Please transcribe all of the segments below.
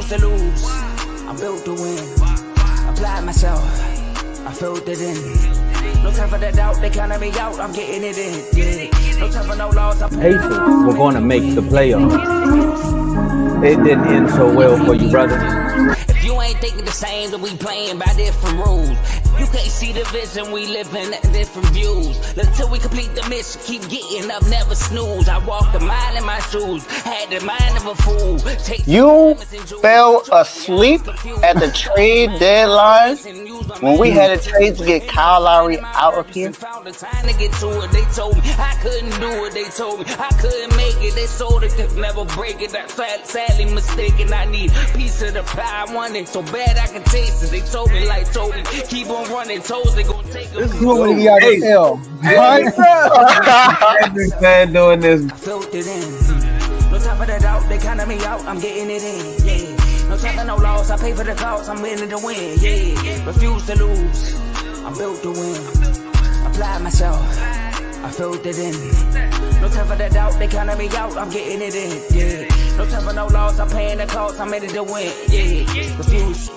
refuse to lose. I'm built to win. Applied myself. I filled it in. No time for the doubt. They counted me out. I'm getting it in. Yeah. No time for no loss. Pacers were going to make the playoffs. It didn't end so well for you, brother. If you ain't thinking the same, then we playing by different rules. You can't see the vision, we living at different views. Until we complete the mission, keep getting up, never snooze. I walked a mile in my shoes, had the mind of a fool. You fell asleep at the trade deadline when we had a trade to get Kyle Lowry out of here. They told me I couldn't do it. They told me I couldn't make it. They sold it, could never break it. I'm sadly mistaken. I need a piece of the pie. I want it so bad I can taste it. They told me, keep on running. Toes they gonna take them. You want me to get out of hell? I've been doing this. I felt it in. No time for the doubt. They counted me out. I'm getting it in. Yeah. No time for no loss. I pay for the cost. I'm winning to win. Yeah. Refuse to lose. I'm built to win. Applied myself. I filled it in. No time for the doubt. They counted me out. I'm getting it in. Yeah. No time for no loss. I'm paying the cost. I'm ready to win. Yeah. Refuse.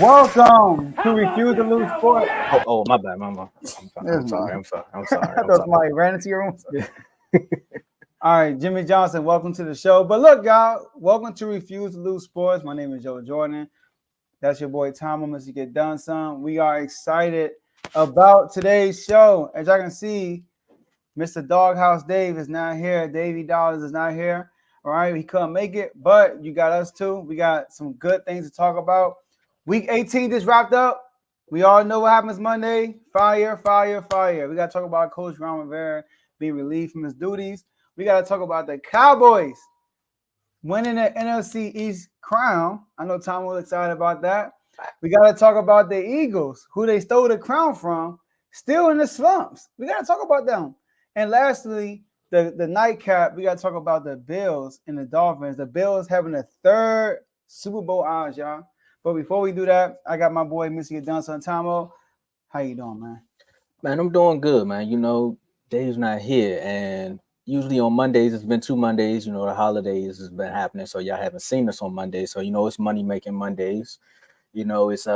Welcome to Refuse to Lose Sports. Oh, my bad, mama. I'm sorry. I thought somebody ran into your room. All right, Jimmy Johnson, welcome to the show. But look, y'all, welcome to Refuse to Lose Sports. My name is Joe Jordan. That's your boy Tomo, Mr. Get Done Son. We are excited about today's show. As y'all can see, Mr. Doghouse Dave is not here. Davey Dollars is not here. All right, he couldn't make it, but you got us too. We got some good things to talk about. Week 18 just wrapped up. We all know what happens Monday. Fire, fire, fire. We got to talk about Coach Ron Rivera being relieved from his duties. We got to talk about the Cowboys winning the NFC East crown. I know Tom was excited about that. We got to talk about the Eagles, who they stole the crown from, still in the slumps. We got to talk about them. And lastly, the nightcap, we got to talk about the Bills and the Dolphins. The Bills having a third Super Bowl odds, y'all. But before we do that, I got my boy, Mr. Get Done Son Tomo. How you doing, man? Man, I'm doing good, man. You know, Dave's not here, and usually on Mondays, it's been 2 Mondays. You know, the holidays has been happening, so y'all haven't seen us on Mondays. So, you know, it's money-making Mondays. You know, it's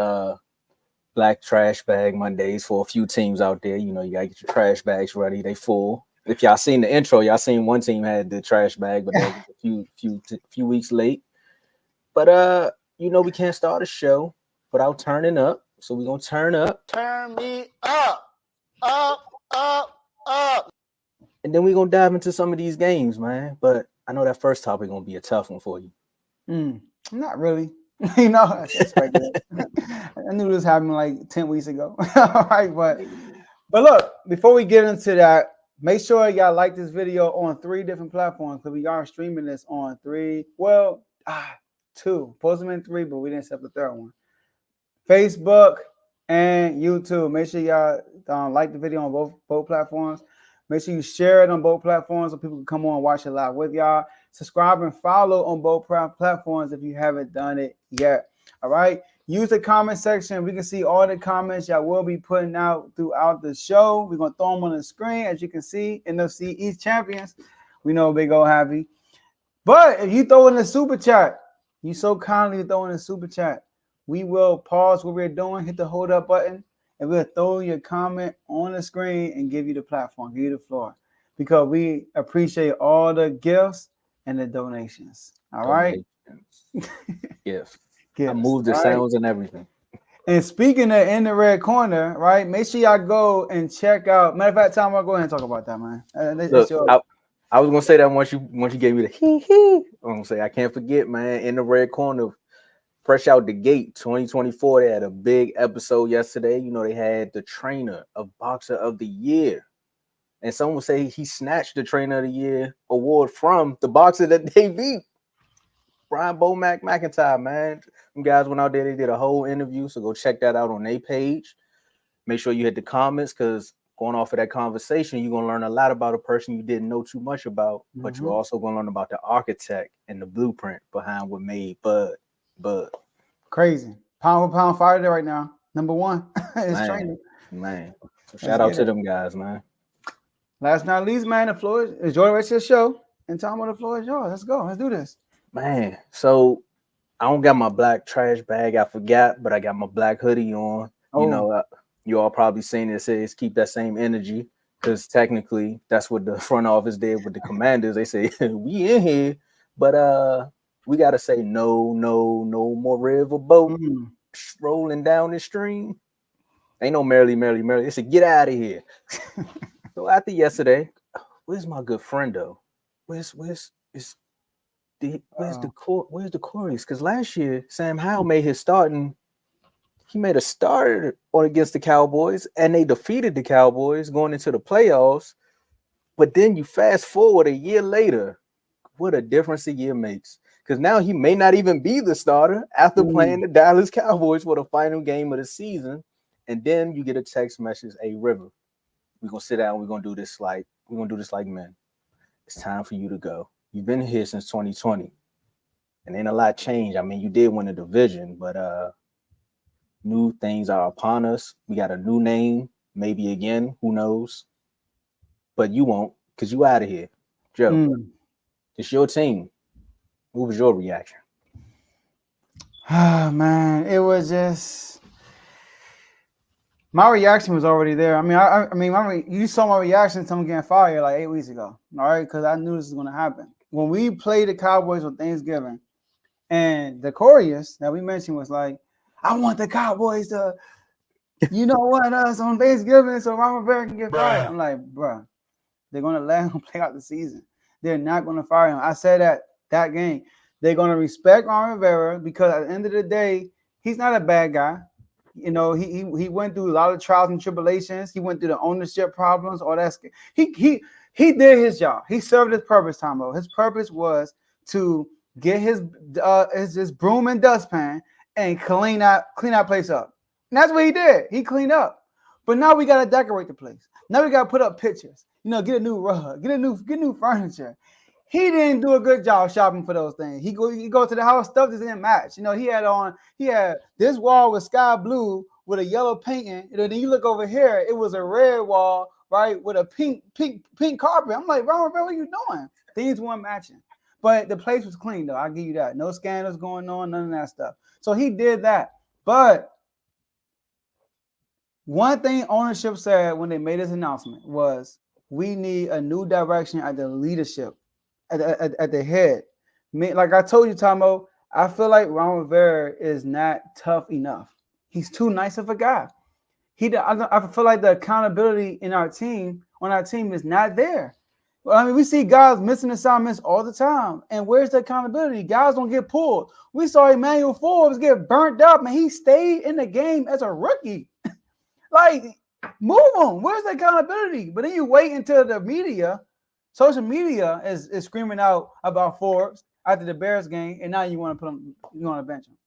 Black Trash Bag Mondays for a few teams out there. You know, you got to get your trash bags ready. They full. If y'all seen the intro, y'all seen one team had the trash bag, but that was a few weeks late. But, you know, we can't start a show without turning up. So we're going to turn up. Turn me up. Up. And then we're going to dive into some of these games, man. But I know that first topic going to be a tough one for you. Not really. You know, I expected it. I knew this happened like 10 weeks ago. All right, but look, before we get into that, make sure y'all like this video on 3 different platforms because we are streaming this on 3. Well, 2. Post them in 3, but we didn't set the third one. Facebook and YouTube. Make sure y'all like the video on both platforms. Make sure you share it on both platforms so people can come on and watch it live with y'all. Subscribe and follow on both platforms if you haven't done it yet. All right. Use the comment section. We can see all the comments y'all will be putting out throughout the show. We're going to throw them on the screen. As you can see, NFC East champions. We know Big O happy. But if you throw in the super chat, you so kindly throw in the super chat, we will pause what we're doing, hit the hold up button, and we'll throw your comment on the screen and give you the platform, give you the floor. Because we appreciate all the gifts and the donations. All right? Gifts. I moved the sounds and everything. And speaking of In the Red Corner, right? Make sure y'all go and check out. Matter of fact, Tom, I'll go ahead and talk about that, man. Look, I was gonna say that once you gave me the hee. I'm gonna say I can't forget, man. In the Red Corner, fresh out the gate, 2024. They had a big episode yesterday. You know, they had the trainer of Boxer of the Year, and someone would say he snatched the Trainer of the Year award from the boxer that they beat, Brian Bomac McIntyre. Man, them guys went out there. They did a whole interview, so go check that out on their page. Make sure you hit the comments because going off of that conversation, you're going to learn a lot about a person you didn't know too much about, but you're also going to learn about the architect and the blueprint behind what made Bud. Crazy. Pound for pound fighter there right now. Number one is Man. training. Man. So Let's shout out get to it. them guys, man. Last but not least, man, the floor is enjoy the rest of the show. And Tomo, the floor is yours. Let's go. Let's do this. Man. So I don't got my black trash bag. I forgot, but I got my black hoodie on. You Oh. know, you all probably seen it says keep that same energy because technically that's what the front office did with the Commanders. They say we in here, but we gotta say no more river boat rolling down the stream. Ain't no merrily. They said get out of here. So after yesterday, where's my good friend though? Where's the Corys? Because last year Sam Howell made his starting. He made a start on against the Cowboys, and they defeated the Cowboys going into the playoffs. But then you fast forward a year later, what a difference a year makes. Because now he may not even be the starter after playing the Dallas Cowboys for the final game of the season. And then you get a text message, "Hey River, we're gonna sit down, we're gonna do this like men. It's time for you to go. You've been here since 2020. And ain't a lot changed. I mean, you did win a division, but new things are upon us. We got a new name, maybe again, who knows? But you won't, because you out of here. Joe, it's your team. What was your reaction? Ah, man, it was just my reaction was already there. I mean, you saw my reaction to him getting fired like 8 weeks ago, all right? Because I knew this was going to happen. When we played the Cowboys on Thanksgiving, and the chorus that we mentioned was like, I want the Cowboys to, you know what, us on Thanksgiving so Ron Rivera can get fired. I'm like, bro, they're going to let him play out the season. They're not going to fire him. I said that game. They're going to respect Ron Rivera because at the end of the day, he's not a bad guy. You know, he went through a lot of trials and tribulations. He went through the ownership problems, all that. He did his job. He served his purpose, Tomo. His purpose was to get his broom and dustpan and clean that place up. And that's what he did. He cleaned up. But now we got to decorate the place. Now we got to put up pictures. You know, get a new rug, get new furniture. He didn't do a good job shopping for those things. He go to the house, stuff that didn't match. You know, he had this wall with sky blue with a yellow painting. And then you look over here, it was a red wall, right, with a pink carpet. I'm like, Ron, what are you doing? Things weren't matching. But the place was clean, though. I'll give you that. No scandals going on, none of that stuff. So he did that. But one thing ownership said when they made this announcement was we need a new direction at the leadership, at the head. Like I told you, Tomo, I feel like Ron Rivera is not tough enough. He's too nice of a guy. I feel like the accountability on our team is not there. Well, I mean, we see guys missing assignments all the time. And where's the accountability? Guys don't get pulled. We saw Emmanuel Forbes get burnt up, and he stayed in the game as a rookie. Like, move on. Where's the accountability? But then you wait until the media, social media is screaming out about Forbes after the Bears game, and now you want to you want to bench him.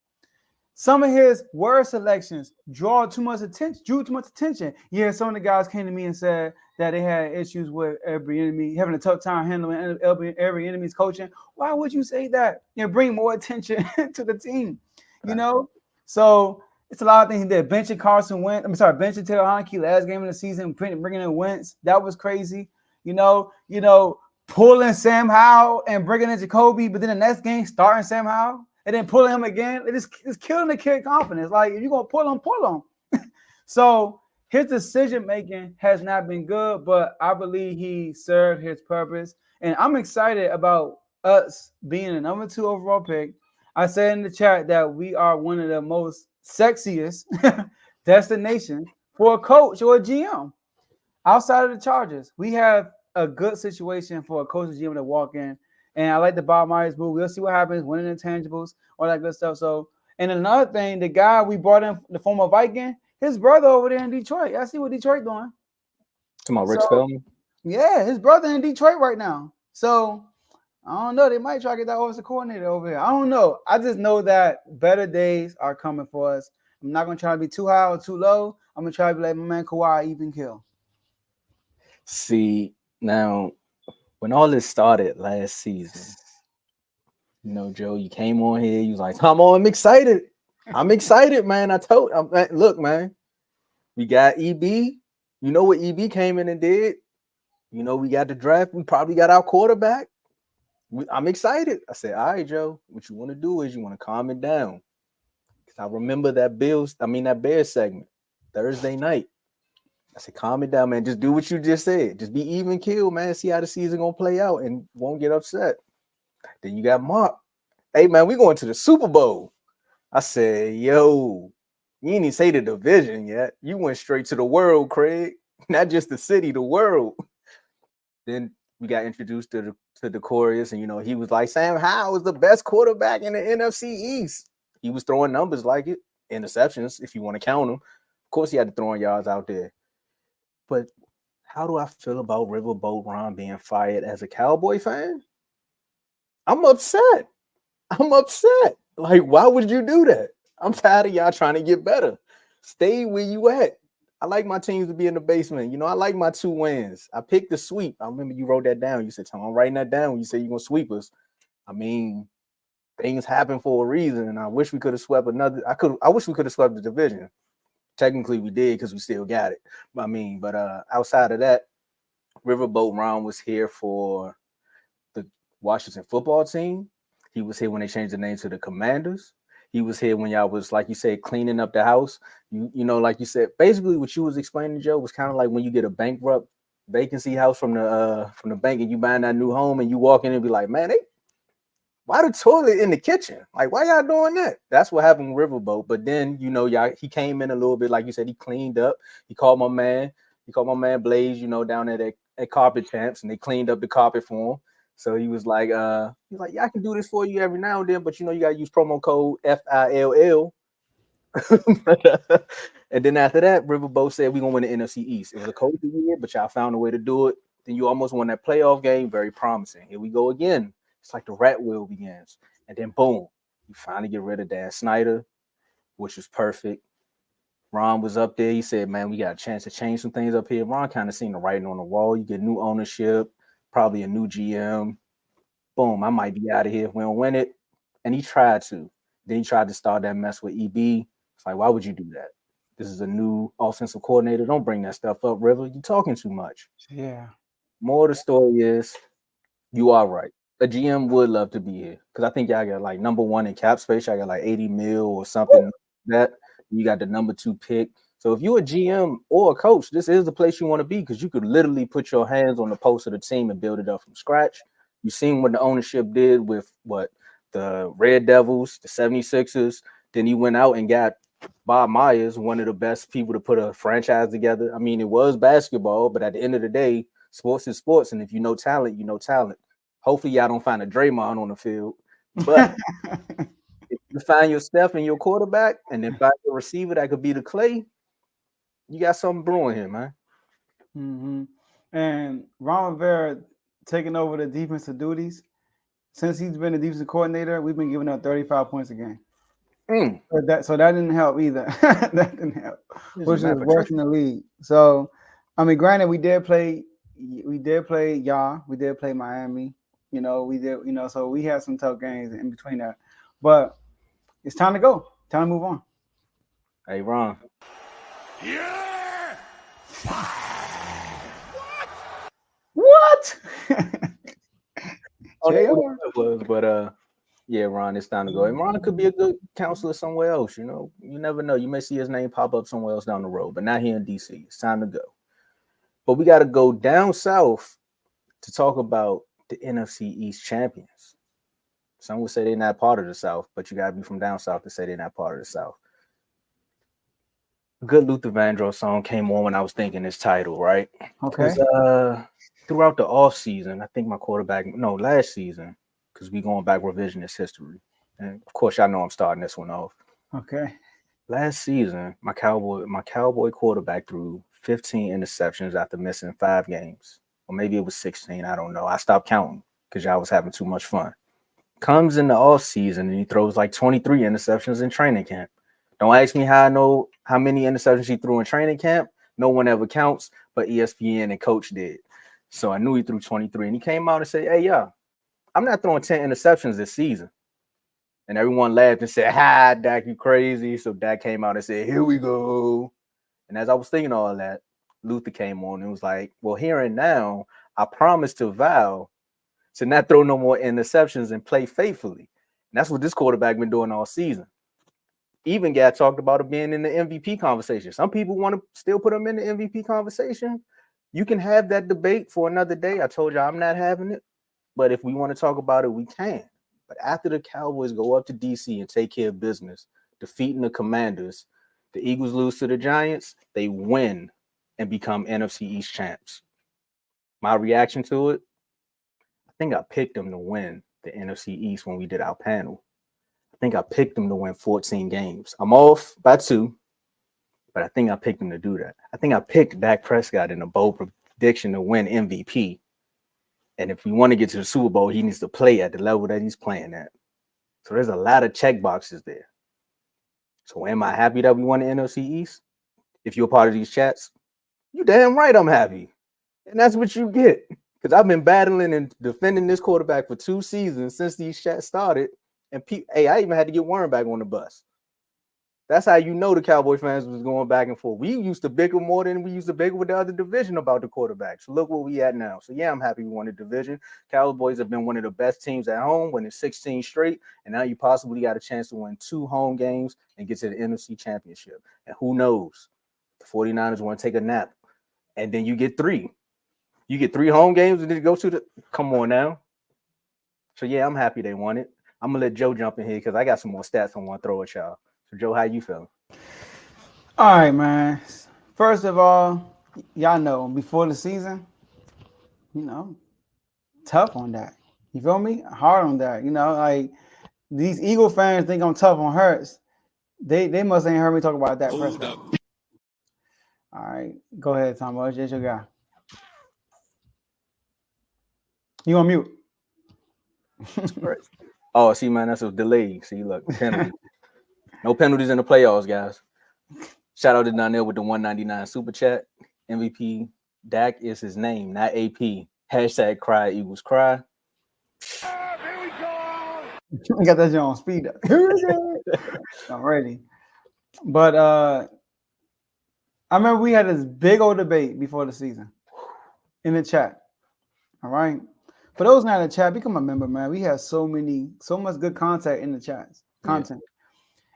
Some of his word selections drew too much attention. Yeah, some of the guys came to me and said that they had issues with every enemy, having a tough time handling every enemy's coaching. Why would you say that? You know, bring more attention to the team, you know? So it's a lot of things he did. Benching benching Taylor Heineke last game of the season, bringing in Wentz. That was crazy. You know, pulling Sam Howell and bringing in Jacoby, but then the next game starting Sam Howell and then pulling him again. It's killing the kid confidence. Like, if you're going to pull him. So his decision-making has not been good, but I believe he served his purpose. And I'm excited about us being the number 2 overall pick. I said in the chat that we are one of the most sexiest destinations for a coach or a GM. Outside of the Chargers, we have a good situation for a coach or GM to walk in. And I like the Bob Myers move. We'll see what happens, winning intangibles, all that good stuff. So, and another thing, the guy we brought in, the former Viking, his brother over there in Detroit. I see what Detroit doing. Come on, Rick Spellman. Yeah, his brother in Detroit right now. So, I don't know. They might try to get that offensive coordinator over here. I don't know. I just know that better days are coming for us. I'm not going to try to be too high or too low. I'm going to try to be like my man Kawhi, even kill. See, now, when all this started last season, you know, Joe, you came on here, you was like, Tomo, I'm excited. I'm excited, man. Look, man, we got EB. You know what EB came in and did? You know, we got the draft. We probably got our quarterback. I'm excited. I said, all right, Joe, what you want to do is you want to calm it down. Because I remember that Bears segment, Thursday night. I said, calm it down, man. Just do what you just said. Just be even keel, man. See how the season going to play out and won't get upset. Then you got Mark. Hey, man, we going to the Super Bowl. I said, yo, you didn't even say the division yet. You went straight to the world, Craig. Not just the city, the world. Then we got introduced to the chorus, and he was like, Sam Howell is the best quarterback in the NFC East. He was throwing numbers like it, interceptions, if you want to count them. Of course, he had to throwing yards out there. But how do I feel about Riverboat Ron being fired as a Cowboy fan? I'm upset. Like, why would you do that? I'm tired of y'all trying to get better. Stay where you at. I like my teams to be in the basement. I like my 2 wins. I picked the sweep. I remember you wrote that down. You said, Tom, I'm writing that down when you said you're going to sweep us. I mean, things happen for a reason, and I wish we could have swept I wish we could have swept the division. Technically, we did because we still got it. But outside of that, Riverboat Ron was here for the Washington football team. He was here when they changed the name to the Commanders. He was here when y'all was, like you said, cleaning up the house. Like you said, basically what you was explaining, Joe, was kind of like when you get a bankrupt vacancy house from the bank and you buying that new home and you walk in and be like, man, why the toilet in the kitchen? Like, why y'all doing that? That's what happened with Riverboat. But then, he came in a little bit, like you said, he cleaned up. He called my man Blaze, down at Carpet Champs, and they cleaned up the carpet for him. So he was like, yeah, I can do this for you every now and then, but you got to use promo code FILL. And then after that, Riverboat said we're going to win the NFC East. It was a COVID year, but y'all found a way to do it. Then you almost won that playoff game. Very promising. Here we go again. It's like the rat wheel begins. And then boom, you finally get rid of Dan Snyder, which was perfect. Ron was up there. He said, man, we got a chance to change some things up here. Ron kind of seen the writing on the wall. You get new ownership, probably a new GM. Boom, I might be out of here if we don't win it. And he tried to. Then he tried to start that mess with EB. It's like, why would you do that? This is a new offensive coordinator. Don't bring that stuff up, River. You're talking too much. Yeah. More of the story is, you are right. A GM would love to be here because I think y'all got like number 1 in cap space. Y'all got like 80 mil or something like that. You got the number 2 pick. So if you're a GM or a coach, this is the place you want to be because you could literally put your hands on the pulse of the team and build it up from scratch. You've seen what the ownership did with the Red Devils, the 76ers. Then he went out and got Bob Myers, one of the best people to put a franchise together. I mean, it was basketball, but at the end of the day, sports is sports. And if you know talent, you know talent. Hopefully y'all don't find a Draymond on the field. But if you find your Steph and your quarterback and then find your receiver that could be the Clay, you got something brewing here, man. Mm-hmm. And Ron Rivera taking over the defensive duties. Since he's been the defensive coordinator, we've been giving up 35 points a game. So that didn't help either. That didn't help, which is worse in the league. So, I mean, granted, we did play y'all. We did play Miami. We did. So we had some tough games in between that. But it's time to go. Time to move on. Hey, Ron. Yeah. What? Yeah, Ron, it's time to go. And Ron could be a good counselor somewhere else. You never know. You may see his name pop up somewhere else down the road, but not here in DC. It's time to go. But we got to go down south to talk about the NFC East champions. Some would say they're not part of the South, but you got to be from down south to say they're not part of the South. A good Luther Vandross song came on when I was thinking this title, right? Okay. Throughout the off season, I think last season, because we going back revisionist history. And of course, y'all know I'm starting this one off. Okay. Last season, my Cowboy quarterback threw 15 interceptions after missing 5 games. Or maybe it was 16. I don't know. I stopped counting because y'all was having too much fun. Comes in the off season and he throws like 23 interceptions in training camp. Don't ask me how I know how many interceptions he threw in training camp. No one ever counts, but ESPN and coach did. So I knew he threw 23. And he came out and said, hey, I'm not throwing 10 interceptions this season. And everyone laughed and said, "Ha, Dak, you crazy." So Dak came out and said, "Here we go." And as I was thinking all that, Luther came on and was like, "Well, here and now, I promise to vow to not throw no more interceptions and play faithfully." And that's what this quarterback been doing all season. Even got talked about it being in the MVP conversation. Some people want to still put him in the MVP conversation. You can have that debate for another day. I told you I'm not having it. But if we want to talk about it, we can. But after the Cowboys go up to DC and take care of business, defeating the Commanders, the Eagles lose to the Giants, they win and become NFC East champs. My reaction to it, I think I picked them to win the NFC East when we did our panel. I think I picked them to win 14 games. I'm off by 2, but I think I picked them to do that. I think I picked Dak Prescott in a bold prediction to win MVP. And if we want to get to the Super Bowl, he needs to play at the level that he's playing at. So there's a lot of check boxes there. So am I happy that we won the NFC East? If you're a part of these chats, you damn right I'm happy. And that's what you get. Because I've been battling and defending this quarterback for 2 seasons since these chats started. And hey, I even had to get Warren back on the bus. That's how you know the Cowboy fans was going back and forth. We used to bicker more than we used to bicker with the other division about the quarterback. So look where we at now. So yeah, I'm happy we won the division. Cowboys have been one of the best teams at home, winning 16 straight. And now you possibly got a chance to win 2 home games and get to the NFC Championship. And who knows? The 49ers want to take a nap. And then you get 3. You get 3 home games and then go to the – come on now. So yeah, I'm happy they won it. I'm going to let Joe jump in here because I got some more stats I want to throw at y'all. So, Joe, how you feeling? All right, man. First of all, y'all know before the season, tough on that. You feel me? Hard on that. Like these Eagle fans think I'm tough on Hurts. They must ain't heard me talk about that. All right, go ahead, Tomo. It's your guy. You on mute? Oh, see, man, that's a delay. See, look, penalty. No penalties in the playoffs, guys. Shout out to Donnell with the 199 super chat. MVP Dak is his name, not AP. Hashtag cry Eagles cry. Here we go. I got that on speed up. Here we go. I'm ready. But I remember we had this big old debate before the season in the chat. All right. For those not in the chat, become a member, man. We have so much good content in the chats. Content. Yeah.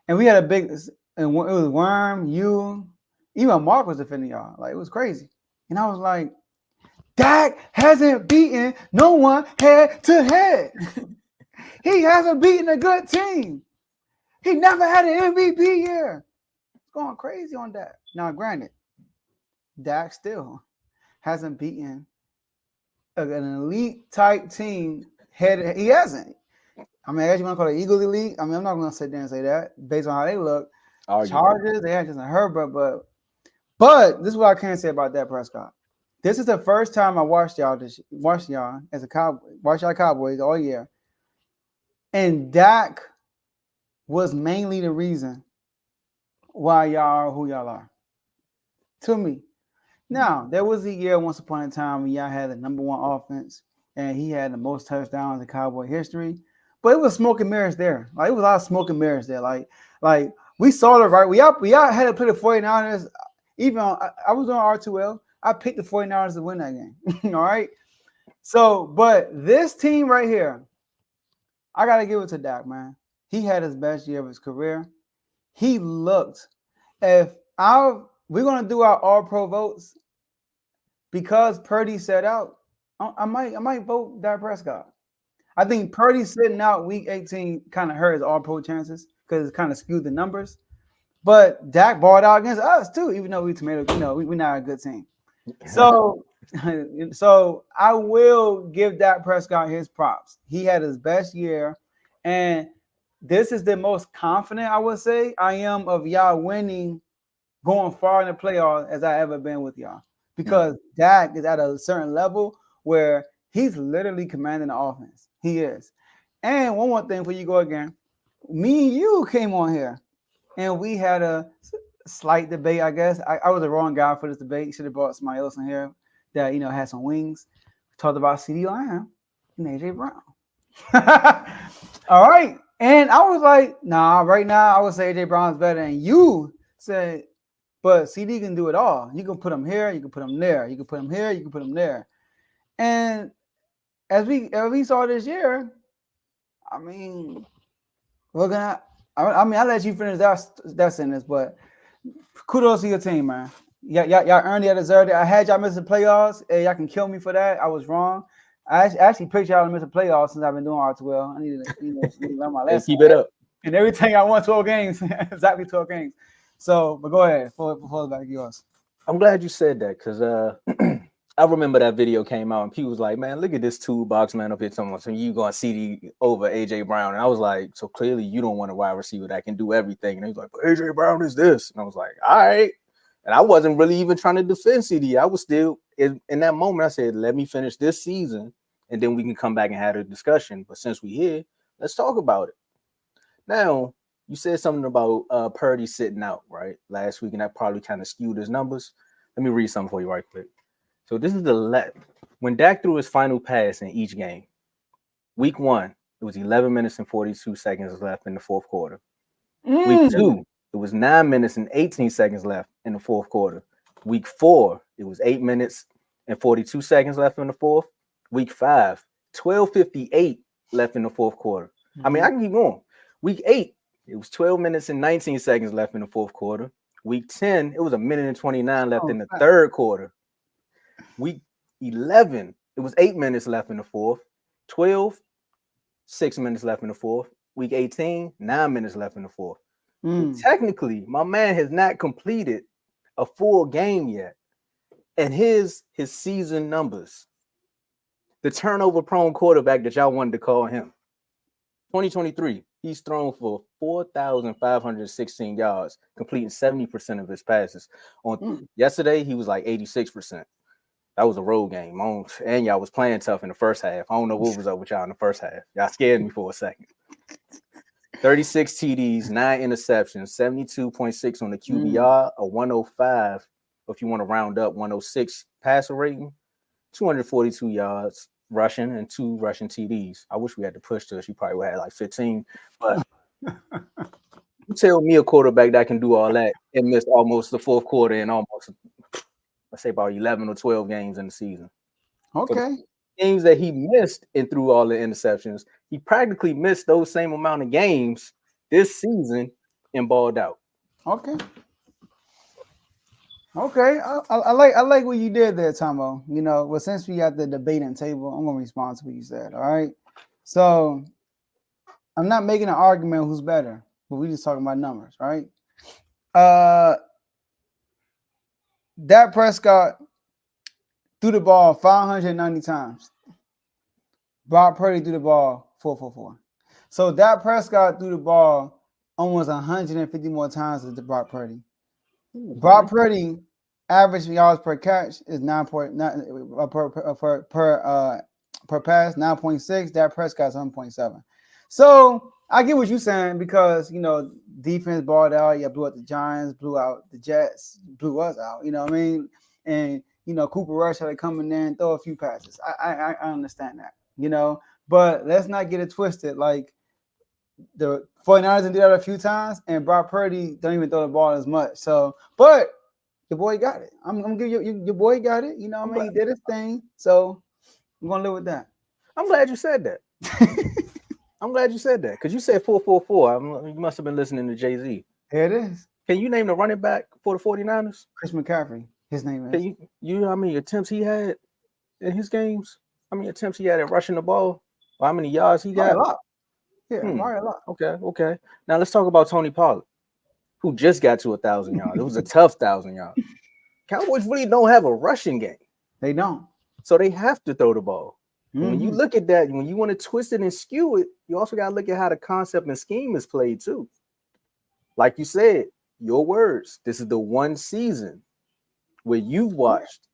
And we had a big, and it was Worm, you, even Mark was defending y'all. Like, it was crazy. And I was like, Dak hasn't beaten no one head to head. He hasn't beaten a good team. He never had an MVP year. It's going crazy on that. Now, granted, Dak still hasn't beaten an elite type team head. He hasn't. I mean, I guess you want to call it Eagle elite. I mean, I'm not going to sit there and say that based on how they look. Chargers, they had just a Herbert, but this is what I can say about Dak Prescott. This is the first time I watched y'all as a Cowboy, watch y'all Cowboys all year, and Dak was mainly the reason why y'all are who y'all are. To me. Now, there was a year once upon a time when y'all had the number 1 offense and he had the most touchdowns in Cowboy history, but it was smoke and mirrors there. Like, it was a lot of smoke and mirrors there. Like we saw it, right? We all had to play the 49ers. Even I was on R2L. I picked the 49ers to win that game. All right. So, but this team right here, I got to give it to Dak, man. He had his best year of his career. He looked, we're going to do our all-pro votes because Purdy set out, I might vote Dak Prescott. I think Purdy sitting out week 18 kind of hurt his all-pro chances because it kind of skewed the numbers. But Dak balled out against us too, even though we're not a good team. So I will give Dak Prescott his props. He had his best year, and this is the most confident I would say I am of y'all winning, going far in the playoffs as I ever been with y'all. Because Dak is at a certain level where he's literally commanding the offense. He is. And one more thing before you go again. Me and you came on here, and we had a slight debate, I guess. I was the wrong guy for this debate. Should have brought somebody else in here that, had some wings. We talked about CeeDee Lamb and AJ Brown. All right. And I was like, nah, right now I would say AJ Brown's better. And you said, but CD can do it all. You can put him here, you can put him there, you can put him here, you can put him there. And as we saw this year, I mean, we're gonna. I mean, I'll let you finish that sentence, but kudos to your team, man. Y'all earned it, deserved it. I had y'all miss the playoffs. Hey, y'all can kill me for that. I was wrong. I actually picked y'all to miss the playoffs since I've been doing R12. I need to learn my lesson. Keep it up. And everything I won 12 games, exactly 12 games. So, but go ahead. Before the back of yours. I'm glad you said that because I remember that video came out and people was like, man, look at this toolbox man up here talking so you going to CD over AJ Brown. And I was like, so clearly you don't want a wide receiver that can do everything. And he was like, but AJ Brown is this. And I was like, all right. And I wasn't really even trying to defend CD. I was still in that moment. I said, let me finish this season and then we can come back and have a discussion. But since we're here, let's talk about it. Now, you said something about Purdy sitting out, right? Last week, and that probably kind of skewed his numbers. Let me read something for you right quick. So this is when Dak threw his final pass in each game. Week 1, it was 11 minutes and 42 seconds left in the fourth quarter. Week 2, it was 9 minutes and 18 seconds left in the fourth quarter. Week 4, it was 8 minutes and 42 seconds left in the fourth. Week 5, 12:58 left in the fourth quarter. I mean, I can keep going. Week 8, it was 12 minutes and 19 seconds left in the fourth quarter. Week 10, it was 1 minute and 29 left in the third quarter. Week 11, it was 8 minutes left in the fourth. 12, 6 minutes left in the fourth. Week 18, 9 minutes left in the fourth. So technically, my man has not completed a full game yet. And his season numbers, the turnover-prone quarterback that y'all wanted to call him, 2023, he's thrown for 4,516 yards, completing 70% of his passes. Yesterday, he was like 86%. That was a road game. And y'all was playing tough in the first half. I don't know what was up with y'all in the first half. Y'all scared me for a second. 36 TDs, 9 interceptions, 72.6 on the QBR, a 105, if you want to round up, 106 passer rating, 242 yards rushing, and 2 rushing TDs. I wish we had to push to. She probably would have had like 15. But you tell me a quarterback that can do all that and miss almost the fourth quarter and almost, let's say, about 11 or 12 games in the season. Okay. Games that he missed and threw all the interceptions, he practically missed those same amount of games this season and balled out. Okay. I like what you did there, Tomo. You know, well, since we got the debating table, I'm gonna respond to what you said. All right. So I'm not making an argument who's better, but we just talking about numbers, right? Dak Prescott threw the ball 590 times. Brock Purdy threw the ball 444. So Dak Prescott threw the ball almost 150 more times than Brock Purdy. Brock Purdy average yards per catch is 9.9 per pass, 9.6. Dak Prescott's 1.7. So I get what you're saying because defense balled out. You blew out the Giants, blew out the Jets, blew us out. You know what I mean? And Cooper Rush had to come in there and throw a few passes. I understand that. But let's not get it twisted. Like the 49ers did that a few times, and Brock Purdy don't even throw the ball as much. So, but your boy got it. I'm gonna give you your boy got it. You know what I mean? He did his thing. So I'm gonna live with that. I'm glad you said that. I'm glad you said that because you said 444. You must have been listening to Jay-Z. Here it is. Can you name the running back for the 49ers? Chris McCaffrey. His name is. Can you know how many attempts he had in his games? How many attempts he had at rushing the ball? Or how many yards he got? A lot. Yeah, a lot. Okay. Now let's talk about Tony Pollard, who just got to 1,000 yards. It was a tough 1,000 yards. Cowboys really don't have a rushing game. They don't. So they have to throw the ball. When you look at that, when you want to twist it and skew it, you also got to look at how the concept and scheme is played too. Like you said, your words, this is the one season where you've watched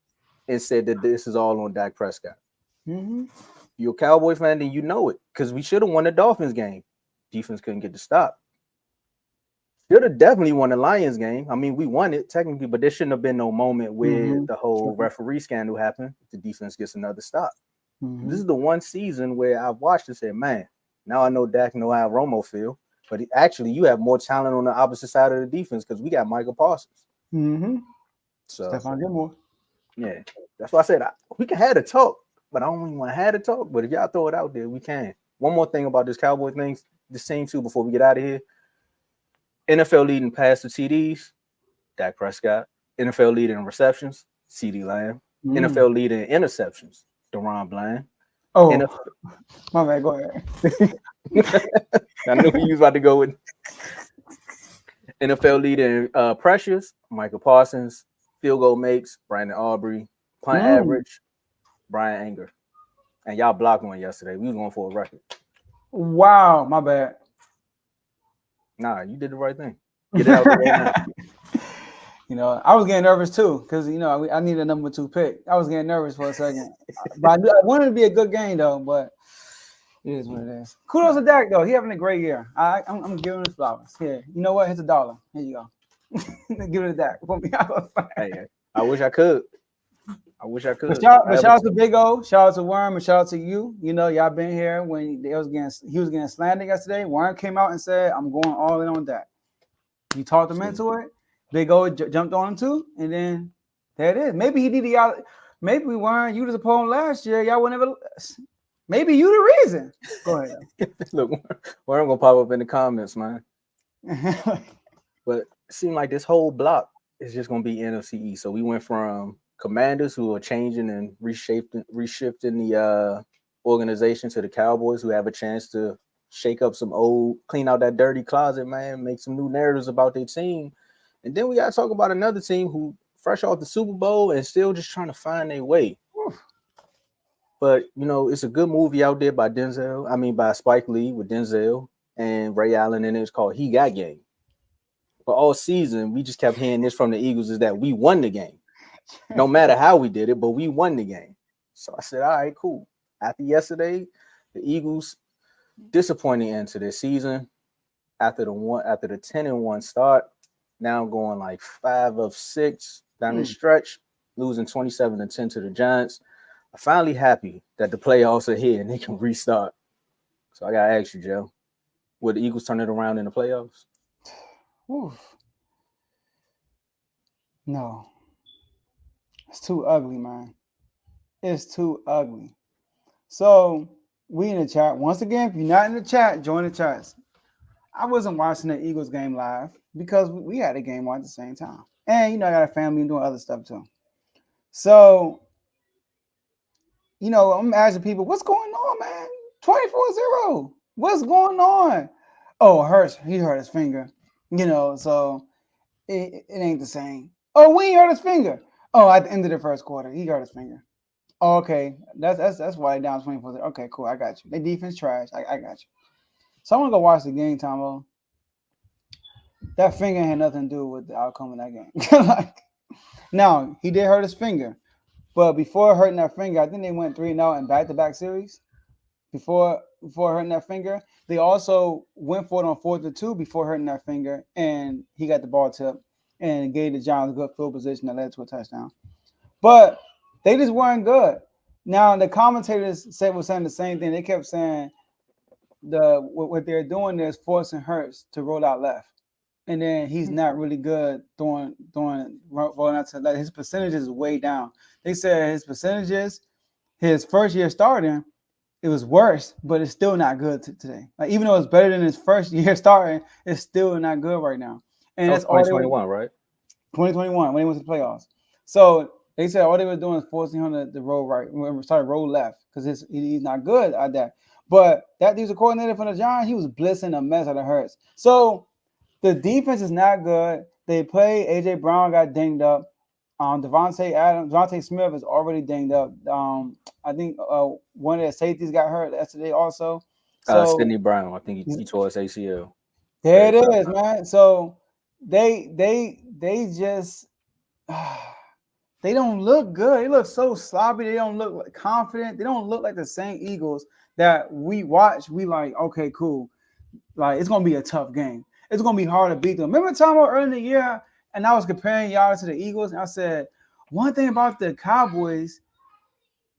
and said that this is all on Dak Prescott. You're a Cowboy fan, and you know it because we should have won the Dolphins game. Defense couldn't get the stop. Should have definitely won the Lions game. I mean, we won it technically, but there shouldn't have been no moment where the whole referee scandal happened. The defense gets another stop. This is the one season where I've watched and said, man, Now I know Dak know how Romo feel. But actually, you have more talent on the opposite side of the defense because we got Michael Parsons. Mm-hmm. So Stephon Gilmore. yeah, that's why I said we can have a talk, but I don't even want to have a talk. But if y'all throw it out there, we can. One more thing about this Cowboy thing, this team too, before we get out of here. NFL leading pass to TDs, Dak Prescott. NFL leading in receptions, CeeDee Lamb. NFL leading in interceptions, DeRon Bland. Oh, NFL my bad. Go ahead. I knew he was about to go with NFL leading pressures, Michael Parsons. Field goal makes, Brandon Aubrey. Punt average, Brian Anger. And y'all blocked one yesterday. We was going for a record. Wow, my bad. Nah, you did the right thing. Get it out there right now. You know, I was getting nervous too because you know I need a number 2 pick. I was getting nervous for a second, but I wanted it to be a good game though. But it is what it is. Kudos to Dak though; he having a great year. I'm giving him his flowers. Here, you know what? Here's $1. Here you go. Give it to Dak. Hey, I wish I could. But shout out to Big O, shout out to Worm, and shout out to you. You know, y'all been here when he was getting slandered yesterday. Worm came out and said, "I'm going all in on Dak." You talked him into it. Big O jumped on him too, and then there it is. Maybe he did y'all. Maybe we weren't. You was opponent last year. Y'all would never. Maybe you the reason. Go ahead. Look, Worm gonna pop up in the comments, man. But it seemed like this whole block is just gonna be NFC East. So we went from Commanders, who are changing and reshifting the organization, to the Cowboys, who have a chance to shake up some clean out that dirty closet, man, make some new narratives about their team. And then we got to talk about another team who fresh off the Super Bowl and still just trying to find their way. But, you know, it's a good movie out there by Spike Lee with Denzel and Ray Allen in it. It's called He Got Game. But all season, we just kept hearing this from the Eagles is that we won the game. No matter how we did it, but we won the game. So I said, all right, cool. After yesterday, the Eagles disappointing end to this season. After the 10-1 start, now going like 5 of 6 down the stretch, losing 27-10 to the Giants. I'm finally happy that the playoffs are here and they can restart. So I gotta ask you, Joe, will the Eagles turn it around in the playoffs? Oof. No. It's too ugly, man. It's too ugly. So we in the chat. Once again, if you're not in the chat, join the chats. I wasn't watching the Eagles game live because we had a game on at the same time. And, you know, I got a family and doing other stuff too. So, you know, I'm asking people, what's going on, man? 24-0. What's going on? Oh, Hurts, he hurt his finger. You know, so it ain't the same. Oh, we ain't hurt his finger. Oh, at the end of the first quarter, he hurt his finger. Oh, okay, that's why they down 24. Okay, cool, I got you. They defense trash. I got you. So I'm gonna go watch the game, Tomo. That finger had nothing to do with the outcome of that game. Now he did hurt his finger, but before hurting that finger, I think they went 3-0 in back-to-back series. Before hurting that finger, they also went for it on 4th and 2 before hurting that finger, and he got the ball tipped and gave the Giants a good field position that led to a touchdown. But they just weren't good. Now the commentators were saying the same thing. They kept saying what they're doing is forcing Hurts to roll out left, and then he's not really good rolling out to left. His percentages is way down. They said his percentages, his first year starting, it was worse, but it's still not good today. Like even though it's better than his first year starting, it's still not good right now. And that's 2021, right? 2021 when he went to the playoffs. So they said all they were doing is forcing him to roll right, roll left because he's not good at that. But that dude's a coordinator for the Giants. He was blitzing a mess out of Hurts. So the defense is not good. They play AJ Brown got dinged up. Devontae Smith is already dinged up. I think one of the safeties got hurt yesterday also. So Sidney Brown, I think he tore his ACL. There it is, man. So they just they don't look good. They look so sloppy. They don't look confident. They don't look like the same Eagles that we watch. We like, okay, cool. Like it's gonna be a tough game. It's gonna be hard to beat them. Remember time early in the year, and I was comparing y'all to the Eagles, and I said one thing about the Cowboys,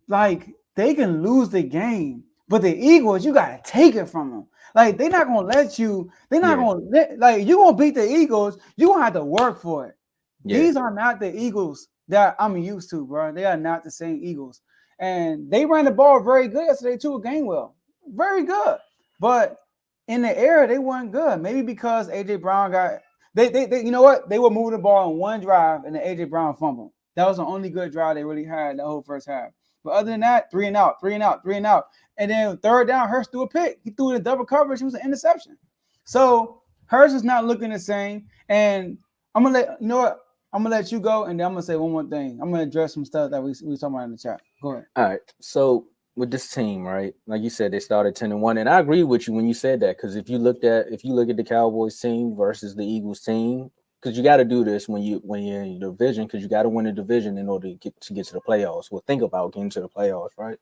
like they can lose the game, But the Eagles, you gotta take it from them. Like they're not gonna let you. They're not Yeah. gonna like you gonna beat the Eagles. You gonna have to work for it. Yeah. These are not the Eagles that I'm used to, bro. They are not the same Eagles. And they ran the ball very good yesterday too, Gainwell. Very good. But in the air, they weren't good. Maybe because AJ Brown got they you know what? They were moving the ball on one drive and the AJ Brown fumble. That was the only good drive they really had the whole first half. But other than that, 3 and out, 3 and out, 3 and out. And then third down, Hurst threw a pick. He threw it in double coverage. It was an interception. So Hurst is not looking the same. And I'm gonna let you know what I'm gonna let you go, and then I'm gonna say one more thing. I'm gonna address some stuff that we talking about in the chat. Go ahead. All right. So with this team, right? Like you said, they started 10-1, and I agree with you when you said that, because if you look at the Cowboys team versus the Eagles team, because you got to do this when you're in your division, because you got to win a division in order to get to the playoffs. Well, think about getting to the playoffs, right?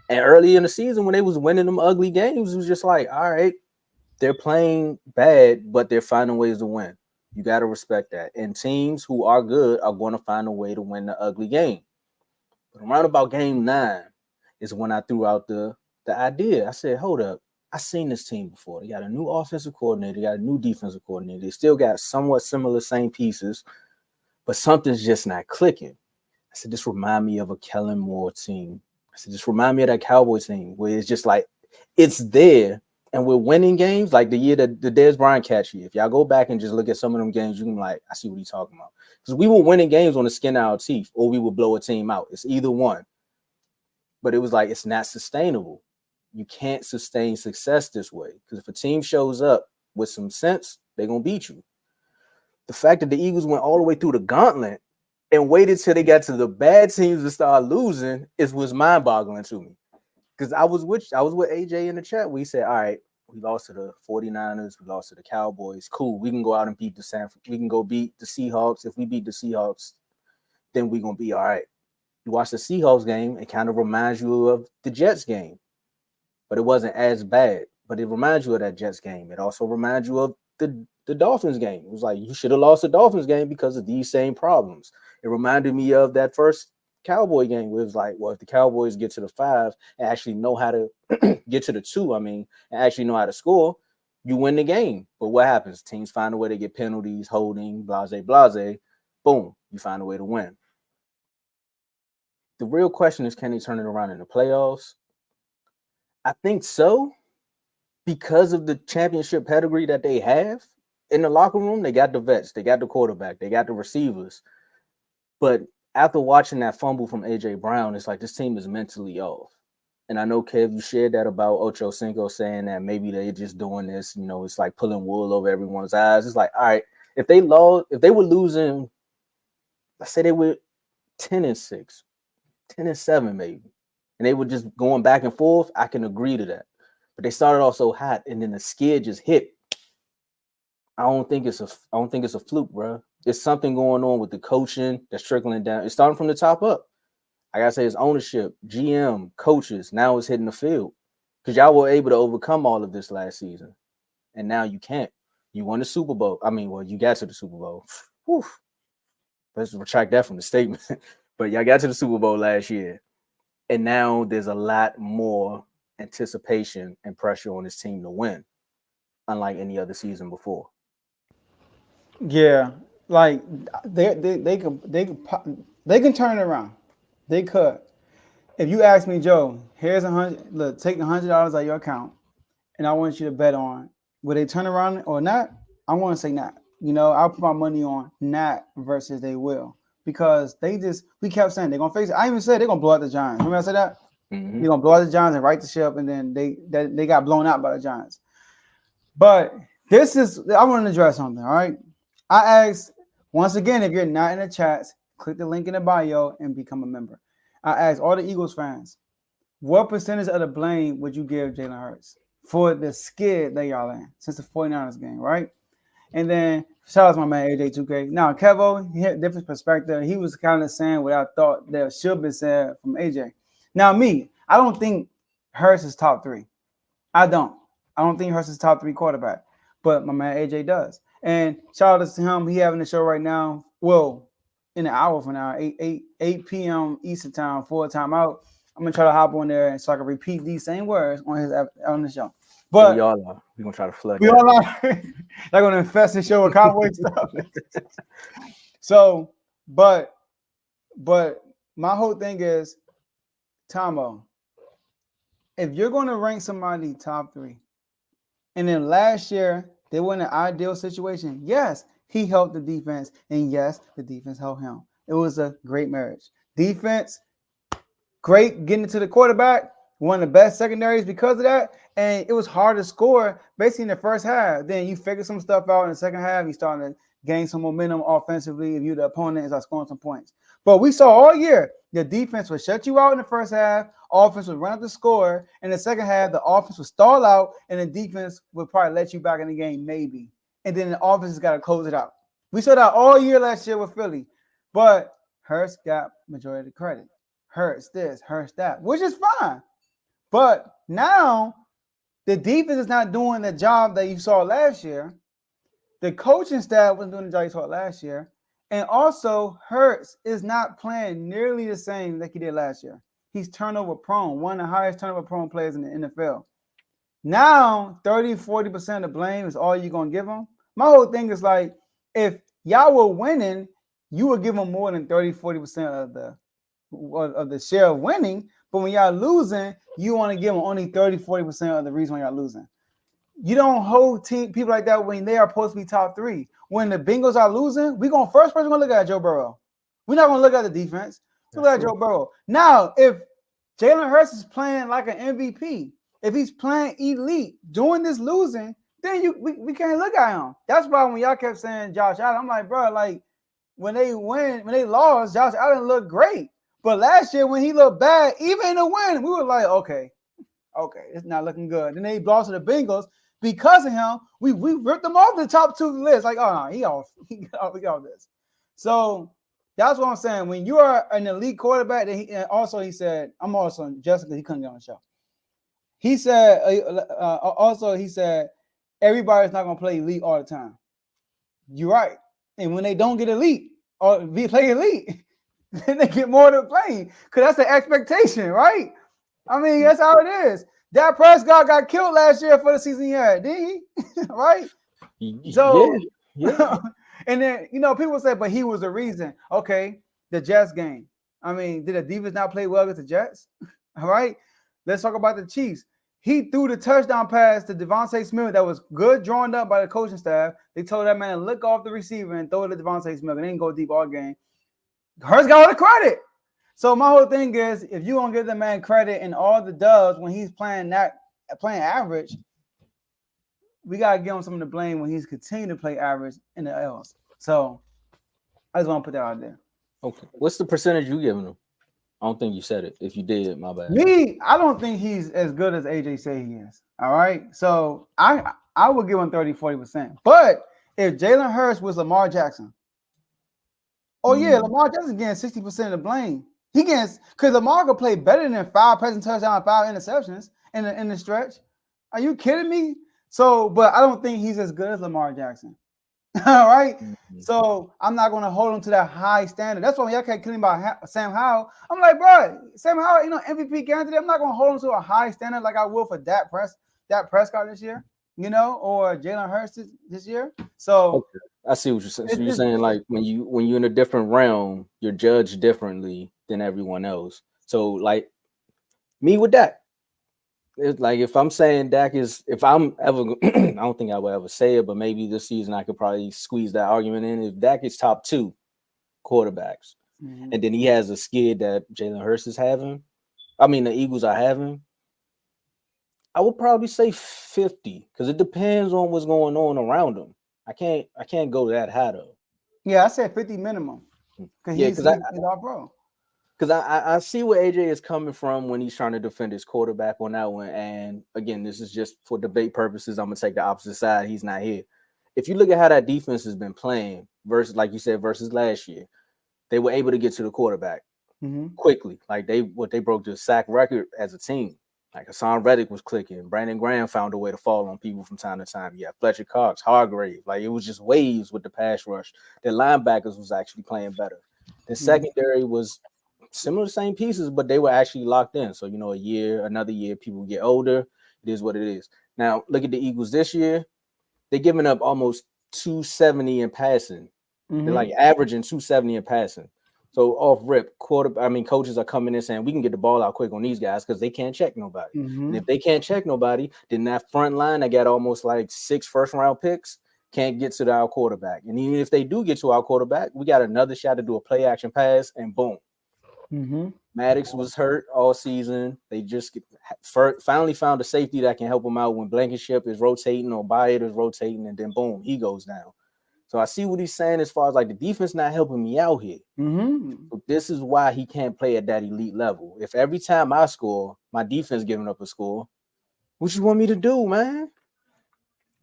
And early in the season, when they was winning them ugly games, it was just like, all right, they're playing bad, but they're finding ways to win. You got to respect that. And teams who are good are going to find a way to win the ugly game. But around about game 9 is when I threw out the idea. I said, hold up. I've seen this team before. They got a new offensive coordinator. They got a new defensive coordinator. They still got somewhat similar same pieces, but something's just not clicking. I said, this remind me of a Kellen Moore team. I said, just remind me of that Cowboys team where it's just like, it's there and we're winning games. Like the year that the Dez Bryant catch year. If y'all go back and just look at some of them games, you can like, I see what he's talking about. Because we were winning games on the skin of our teeth, or we would blow a team out. It's either one. But it was like, it's not sustainable. You can't sustain success this way. Because if a team shows up with some sense, they're going to beat you. The fact that the Eagles went all the way through the gauntlet and waited till they got to the bad teams to start losing was mind-boggling to me. Because I was with AJ in the chat. We said, all right, we lost to the 49ers, we lost to the Cowboys. Cool, we can go out and beat we can go beat the Seahawks. If we beat the Seahawks, then we're gonna be all right. You watch the Seahawks game, it kind of reminds you of the Jets game, but it wasn't as bad. But it reminds you of that Jets game. It also reminds you of the Dolphins game. It was like, you should have lost the Dolphins game because of these same problems. It reminded me of that first Cowboy game where it was like, well, if the Cowboys get to the 5 and actually know how to get to the 2, and actually know how to score, you win the game. But what happens? Teams find a way to get penalties, holding, blase. Boom, you find a way to win. The real question is, can they turn it around in the playoffs? I think so, because of the championship pedigree that they have. In the locker room, they got the vets, they got the quarterback, they got the receivers. But after watching that fumble from AJ Brown, it's like this team is mentally off. And I know, Kev, you shared that about Ocho Cinco saying that maybe they're just doing this, it's like pulling wool over everyone's eyes. It's like, all right, if they were losing, let's say they were 10-6, 10-7 maybe, and they were just going back and forth, I can agree to that. But they started off so hot, and then the skid just hit. I don't think it's a fluke, bro. There's something going on with the coaching that's trickling down. It's starting from the top up. I gotta say, it's ownership, GM, coaches. Now it's hitting the field, because y'all were able to overcome all of this last season, and now you can't. You won the Super Bowl. You got to the Super Bowl. Whew. Let's retract that from the statement. But y'all got to the Super Bowl last year, and now there's a lot more anticipation and pressure on this team to win, unlike any other season before. Yeah, like they can turn it around. They could. If you ask me, Joe, here's $100. Look, take $100 out of your account, and I want you to bet on will they turn around or not. I want to say not. I'll put my money on not versus they will, because we kept saying they're gonna face it. I even said they're gonna blow out the Giants. Remember I said that? Mm-hmm. They're gonna blow out the Giants and right the ship, and then they got blown out by the Giants. But I want to address something. All right. I asked, once again, if you're not in the chats, click the link in the bio and become a member. I asked all the Eagles fans, what percentage of the blame would you give Jalen Hurts for the skid that y'all in since the 49ers game, right? And then shout out to my man AJ2K. Now, Kevo, he had a different perspective. He was kind of saying what I thought that should be said from AJ. Now, I don't think Hurts is top 3. I don't think Hurts is top 3 quarterback, but my man AJ does. And shout out to him. He having the show right now. Well, in an hour from now, 8 p.m. Eastern time, full time out. I'm gonna try to hop on there and so I can repeat these same words on the show. But But we all are. We're gonna try to flood. we all are. They're gonna infest the show with Cowboys stuff. So, but my whole thing is, Tomo, if you're going to rank somebody top 3, and then last year they were in an ideal situation, yes, he helped the defense, and yes, the defense helped him. It was a great marriage. Defense, great getting to the quarterback, one of the best secondaries because of that, and it was hard to score basically in the first half. Then you figure some stuff out in the second half, you starting to gain some momentum offensively if you're the opponent and start scoring some points. But we saw all year the defense would shut you out in the first half, offense would run up the score. In the second half, the offense would stall out, and the defense would probably let you back in the game, maybe. And then the offense has got to close it out. We saw that all year last year with Philly, but Hurts got majority of the credit. Hurts this, Hurts that, which is fine. But now the defense is not doing the job that you saw last year. The coaching staff wasn't doing the job you saw last year. And also, Hurts is not playing nearly the same like he did last year. He's turnover prone, one of the highest turnover prone players in the NFL. Now, 30-40% of the blame is all you're going to give him. My whole thing is like, if y'all were winning, you would give him more than 30-40% of the share of winning. But when y'all losing, you want to give them only 30-40% of the reason why y'all losing. You don't hold people like that when they are supposed to be top 3. When the Bengals are losing, first person we're gonna look at Joe Burrow. We're not gonna look at the defense. Look at Joe Burrow. Now, if Jalen Hurts is playing like an MVP, if he's playing elite during this losing, then we can't look at him. That's why when y'all kept saying Josh Allen, I'm like, bro, like when they lost, Josh Allen looked great. But last year when he looked bad, even in the win, we were like, okay, it's not looking good. Then they lost to the Bengals. Because of him, we ripped him off the top 2 list. Like, oh, he got this. So that's what I'm saying. When you are an elite quarterback, and also he said, I'm also Jessica. He couldn't get on the show. He said, he said, everybody's not gonna play elite all the time. You're right. And when they don't get elite or play elite, then they get more to play because that's the expectation, right? I mean, that's how it is. Dak Prescott got killed last year for the season he had, didn't he? Right? So, yeah. And then, people say, but he was the reason. Okay, the Jets game. I mean, did the defense not play well against the Jets? All right, let's talk about the Chiefs. He threw the touchdown pass to Devontae Smith that was good drawn up by the coaching staff. They told that man to look off the receiver and throw it to Devontae Smith and then go deep all game. Hurts got all the credit. So my whole thing is, if you don't give the man credit and all the dubs when he's playing average, we gotta give him some of the blame when he's continuing to play average in the L's. So I just want to put that out there. Okay, what's the percentage you giving him? I don't think you said it. If you did, my bad. Me, I don't think he's as good as AJ say he is. All right, so I would give him 30-40%. But if Jalen Hurts was Lamar Jackson, Lamar Jackson getting 60% of the blame. He gets because Lamar could play better than 5 passing touchdowns, 5 interceptions in the stretch. Are you kidding me? So, but I don't think he's as good as Lamar Jackson. All right. Mm-hmm. So I'm not going to hold him to that high standard. That's why when y'all kept killing about Sam Howell, I'm like, bro, Sam Howell, MVP guaranteed. I'm not going to hold him to a high standard like I will for Dak Prescott this year, or Jalen Hurts this year. So. Okay. I see what you're saying. So you're saying like when you're in a different realm, you're judged differently than everyone else. So like me with Dak, it's like if I'm saying Dak is, if I'm ever, I don't think I will ever say it, but maybe this season I could probably squeeze that argument in. If Dak is top 2 quarterbacks, and then he has a skid that Jalen Hurts is having, the Eagles are having, I would probably say 50 because it depends on what's going on around him. I can't go that high though. Yeah, I said 50 minimum. He's all pro. Because I see where AJ is coming from when he's trying to defend his quarterback on that one. And again, this is just for debate purposes. I'm gonna take the opposite side. He's not here. If you look at how that defense has been playing versus, like you said, versus last year, they were able to get to the quarterback quickly. Like they broke the sack record as a team. Like Hassan Reddick was clicking. Brandon Graham found a way to fall on people from time to time. Yeah, Fletcher Cox, Hargrave. Like it was just waves with the pass rush. The linebackers was actually playing better. The secondary was similar same pieces, but they were actually locked in. So, a year, another year, people get older. It is what it is. Now, look at the Eagles this year. They're giving up almost 270 in passing. Mm-hmm. They're like averaging 270 in passing. So off rip, coaches are coming in saying we can get the ball out quick on these guys because they can't check nobody. Mm-hmm. And if they can't check nobody, then that front line that got almost like 6 first-round picks can't get to our quarterback. And even if they do get to our quarterback, we got another shot to do a play action pass, and boom. Mm-hmm. Maddox was hurt all season. They just finally found a safety that can help him out when Blankenship is rotating or Byard is rotating, and then boom, he goes down. So I see what he's saying as far as like the defense not helping me out here. Mm-hmm. So this is why he can't play at that elite level. If every time I score, my defense giving up a score, what you want me to do, man?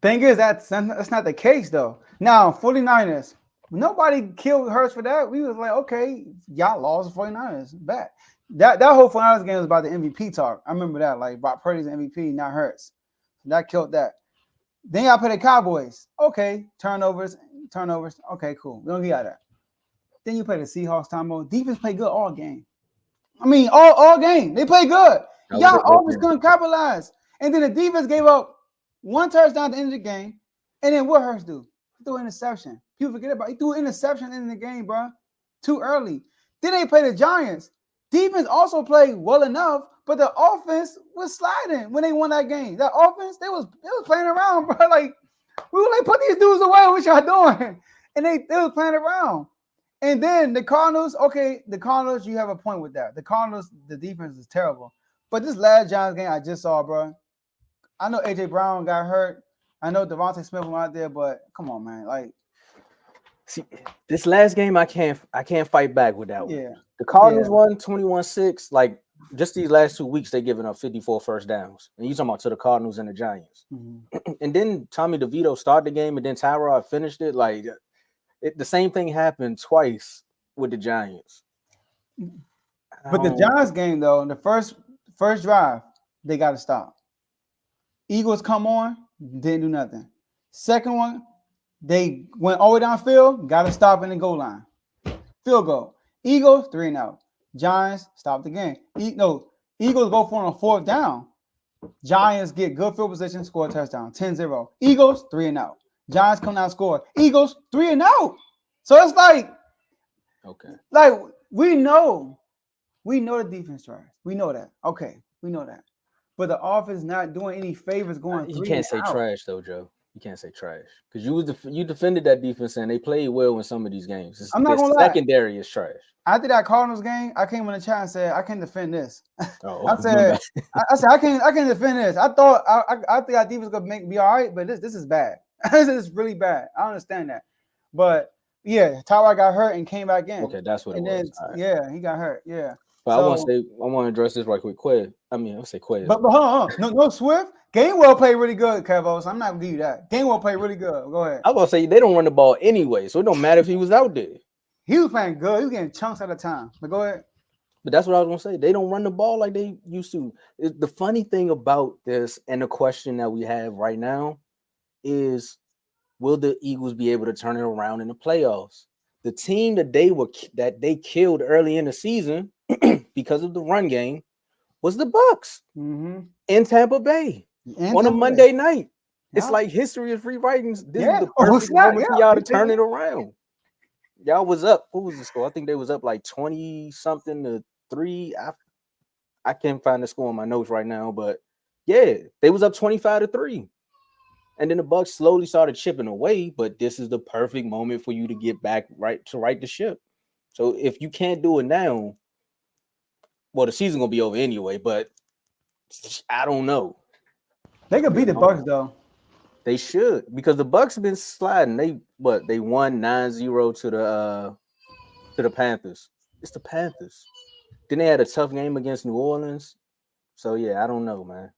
Thing is, that's not the case, though. Now, 49ers, nobody killed Hurts for that. We was like, okay, y'all lost the 49ers. Bad. That whole 49ers game was about the MVP talk. I remember that. Like, Brock Purdy's MVP, not Hurts. That killed that. Then y'all play the Cowboys. Okay, turnovers. Okay, cool. We don't get that. Then you play the Seahawks, Tomo. Defense played good all game. I mean, all game. They played good. Y'all always couldn't capitalize. And then the defense gave up 1 touchdown at the end of the game. And then what Hurts do? He threw an interception. People forget about it. He threw an interception at the end of the game, bro. Too early. Then they play the Giants. Defense also played well enough, but the offense was sliding when they won that game. That offense, they was playing around, bro. Like, we were like, put these dudes away. What y'all doing? And they was playing around. And then the Cardinals, you have a point with that. The Cardinals, the defense is terrible. But this last Giants game I just saw, bro, I know A.J. Brown got hurt. I know Devontae Smith went out there, but come on, man. Like, see, this last game, I can't fight back with that one. Yeah. The Cardinals won 21-6. Like, just these last 2 weeks, they giving up 54 first downs. And you talking about to the Cardinals and the Giants. Mm-hmm. And then Tommy DeVito started the game, and then Tyrod finished it. Like, the same thing happened twice with the Giants. But the Giants game, though, the first drive, they got to stop. Eagles come on, didn't do nothing. Second one, they went all the way downfield, got to stop in the goal line. Field goal. Eagles, 3-0. Giants, stop the game. Eagles go for on a 4th down. Giants get good field position, score a touchdown, 10-0. Eagles, 3-0. Giants come down, score. Eagles, 3-0. So it's like, okay, like we know the defense trash. We know that. Okay, we know that. But the offense not doing any favors going. You can't say trash though, Joe. You can't say trash because you defended that defense and they played well in some of these games. I'm not gonna lie. Secondary is trash. After that Cardinals game, I came in the chat and said I can't defend this. Oh, I said I can't defend this. I thought I think our defense gonna be all right, but this is bad. This is really bad. I understand that, but yeah, Tyrod got hurt and came back in. Okay, that's what it was. Then, yeah, he got hurt. Yeah. But I want to address this right quick. I'll say Quez. But hold on. No Swift. Gainwell played really good, Kevo. So I'm not gonna give you that. Gainwell played really good. Go ahead. I was gonna say they don't run the ball anyway, so it don't matter if he was out there. He was playing good. He was getting chunks at a time. But go ahead. But that's what I was gonna say. They don't run the ball like they used to. The funny thing about this and the question that we have right now is, will the Eagles be able to turn it around in the playoffs? The team that they killed early in the season because of the run game was the Bucks in Tampa Bay on a Monday night. It's like history is rewriting. This is the perfect moment for y'all to turn it around. Y'all was up. What was the score? I think they was up like 20-something to 3. I can't find the score on my notes right now, but yeah, they was up 25-3. And then the Bucks slowly started chipping away, but this is the perfect moment for you to get back right the ship. So if you can't do it now, well, the season's gonna be over anyway, but I don't know. They could beat the Bucks though. They should, because the Bucks have been sliding. They won 9-0 to the Panthers. It's the Panthers. Then they had a tough game against New Orleans. So yeah, I don't know, man.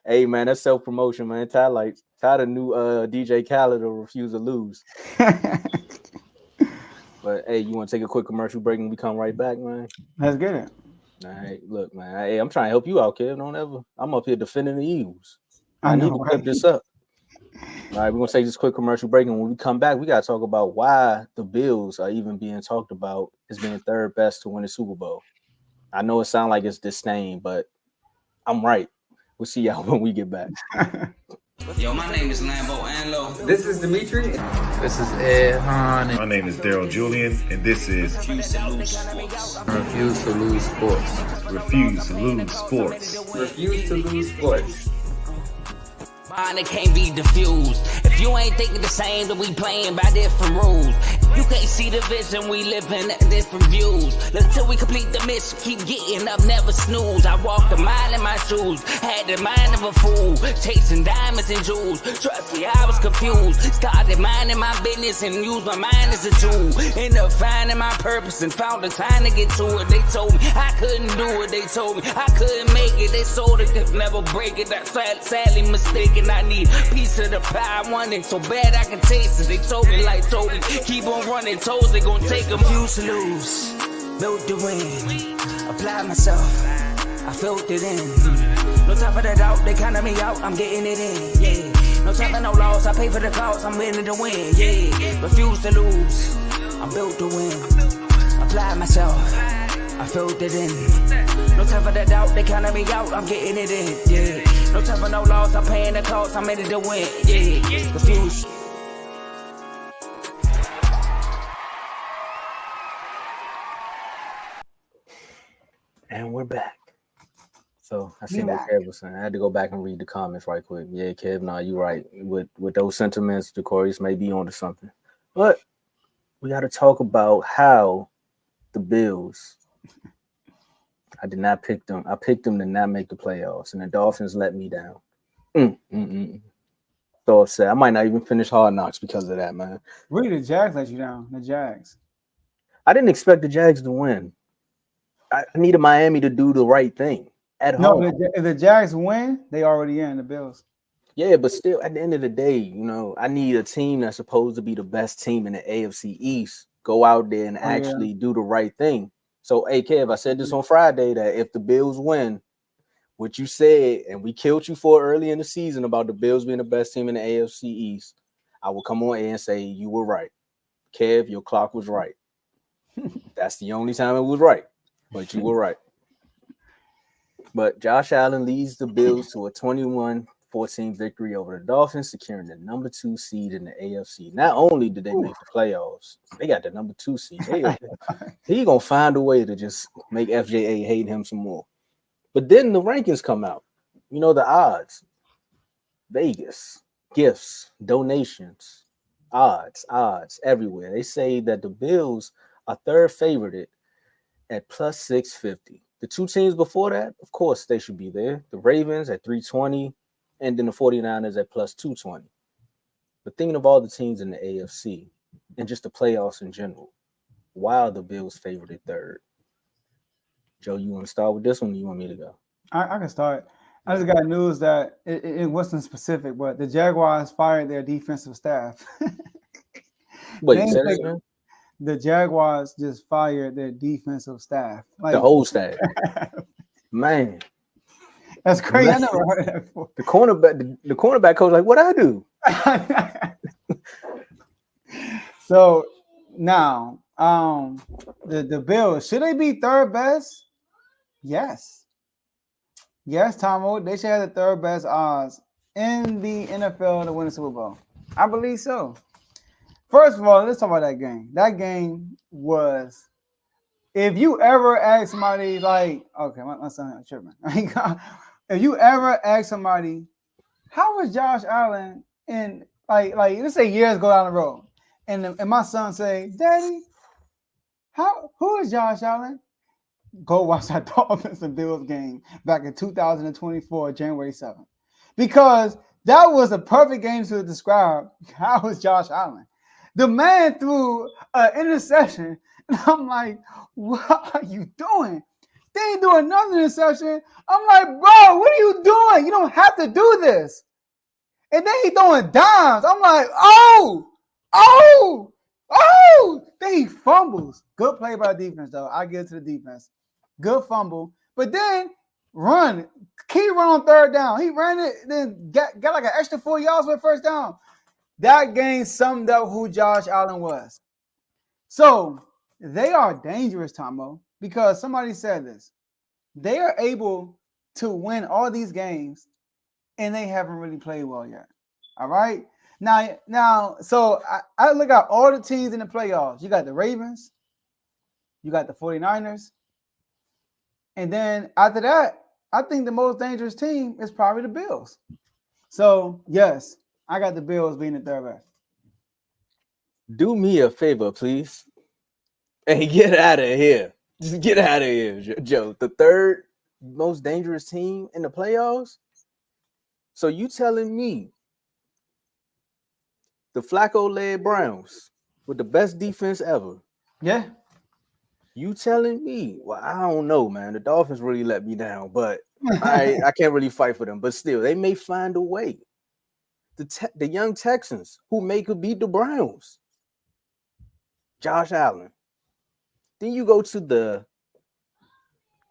Hey man, that's self-promotion, man. Ty the new DJ Khaled will refuse to lose. But hey, you want to take a quick commercial break and we come right back, man? Let's get it. All right, look, man. Hey, I'm trying to help you out, kid. I'm up here defending the Eagles. I need know, to clip this up. All right, we're gonna take this quick commercial break, and when we come back, we gotta talk about why the Bills are even being talked about as being third best to win the Super Bowl. I know it sounds like it's disdain, but I'm right. We'll see y'all when we get back. Yo, my name is Lambo Anlo. This is Dimitri. This is Ed Hahn. My name is Daryl Julian, and this is Refuse to lose sports. Refuse to lose sports. Refuse to Lose Sports. Refuse to lose sports. Mine, it can't be diffused. If you ain't thinking the same, then we playing by different rules. You can't see the vision, we living at different views. Until we complete the mission, keep getting up, never snooze. I walked a mile in my shoes, had the mind of a fool, chasing diamonds and jewels. Trust me, I was confused. Started minding my business and used my mind as a tool. Ended up finding my purpose and found the time to get to it. They told me I couldn't do it. They told me I couldn't make it. They sold it, could never break it. That's sadly mistaken. I need a piece of the pie. I want it so bad I can taste it. They told me like told me, keep on running toes. They gon' take them. Refuse to lose, built to win. Apply myself, I felt it in. No time for the doubt, they counted me out. I'm getting it in, yeah. No time for no loss, I pay for the cost. I'm winning to win, yeah. Refuse to lose, I'm built to win. Apply myself, I felt it in. No time for the doubt, they counted me out. I'm getting it in, yeah. No time for no loss, I'm paying the cost. I'm in it to win, yeah. Refuse. And we're back. So I see what Kev was saying. I had to go back and read the comments right quick. Yeah, Kev, no, you're right. With those sentiments, Decorius may be onto something. But we got to talk about how the Bills. I did not pick them. I picked them to not make the playoffs, and the Dolphins let me down. So upset. I might not even finish Hard Knocks because of that, man. Really, the Jags let you down. The Jags. I didn't expect the Jags to win. I needed Miami to do the right thing at home. No, if the Jags win, they already in the Bills. Yeah, but still, at the end of the day, you know, I need a team that's supposed to be the best team in the AFC East go out there and actually do the right thing. So, hey, Kev, I said this on Friday that if the Bills win, what you said, and we killed you for early in the season about the Bills being the best team in the AFC East, I will come on air and say you were right. Kev, your clock was right. That's the only time it was right, but you were right. But Josh Allen leads the Bills to a 21-14 victory over the Dolphins, securing the number 2 seed in the AFC. Not only did they make the playoffs, they got the number 2 seed. He gonna find a way to just make FJA hate him some more. But then the rankings come out. You know, the odds. Vegas, gifts, donations, odds everywhere. They say that the Bills are third favorite at plus 650. The 2 teams before that, of course, they should be there. The Ravens at 320, and then the 49ers at plus 220. But thinking of all the teams in the AFC and just the playoffs in general, why are the Bills favored at third? Joe, you want to start with this one, or you want me to go? I can start. I just got news that it wasn't specific, but the Jaguars fired their defensive staff. Wait, say that again? The Jaguars just fired their defensive staff. Like, the whole staff. Man. That's crazy. Man. I never heard of that before. The cornerback coach like, what I do? So now, the Bills, should they be third best? Yes, Tomo. They should have the third best odds in the NFL to win the Super Bowl. I believe so. First of all, let's talk about that game. That game was, if you ever ask somebody like, okay, my son is tripping. If you ever ask somebody, how was Josh Allen in like let's say years go down the road, and my son say, Daddy, who is Josh Allen? Go watch that Dolphins and Bills game back in 2024, January 7th. Because that was a perfect game to describe how was Josh Allen. The man threw an interception, and I'm like, what are you doing? They ain't doing another interception. I'm like, bro, what are you doing? You don't have to do this. And then he throwing dimes. I'm like, oh. Then he fumbles. Good play by the defense, though. I give it to the defense. Good fumble. But then run. Key run on third down. He ran it, then got like an extra 4 yards for first down. That game summed up who Josh Allen was. So they are dangerous, Tomo, because somebody said this. They are able to win all these games, and they haven't really played well yet. All right. Now, so I look at all the teams in the playoffs. You got the Ravens, you got the 49ers, and then after that, I think the most dangerous team is probably the Bills. So, yes, I got the Bills being the third best. Do me a favor, please. Hey, get out of here. Just get out of here, Joe. The third most dangerous team in the playoffs? So you telling me the Flacco-led Browns with the best defense ever? Yeah. You telling me? Well, I don't know, man. The Dolphins really let me down, but I can't really fight for them. But still, they may find a way. The young Texans who could beat the Browns. Josh Allen. Then you go to the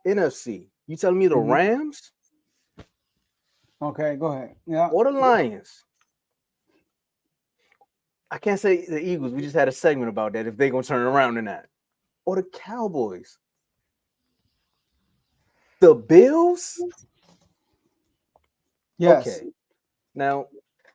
NFC. You telling me the Rams? Okay, go ahead. Yeah. Or the Lions? I can't say the Eagles. We just had a segment about that. If they're going to turn around in that. Or the Cowboys? The Bills? Yes. Okay. Now,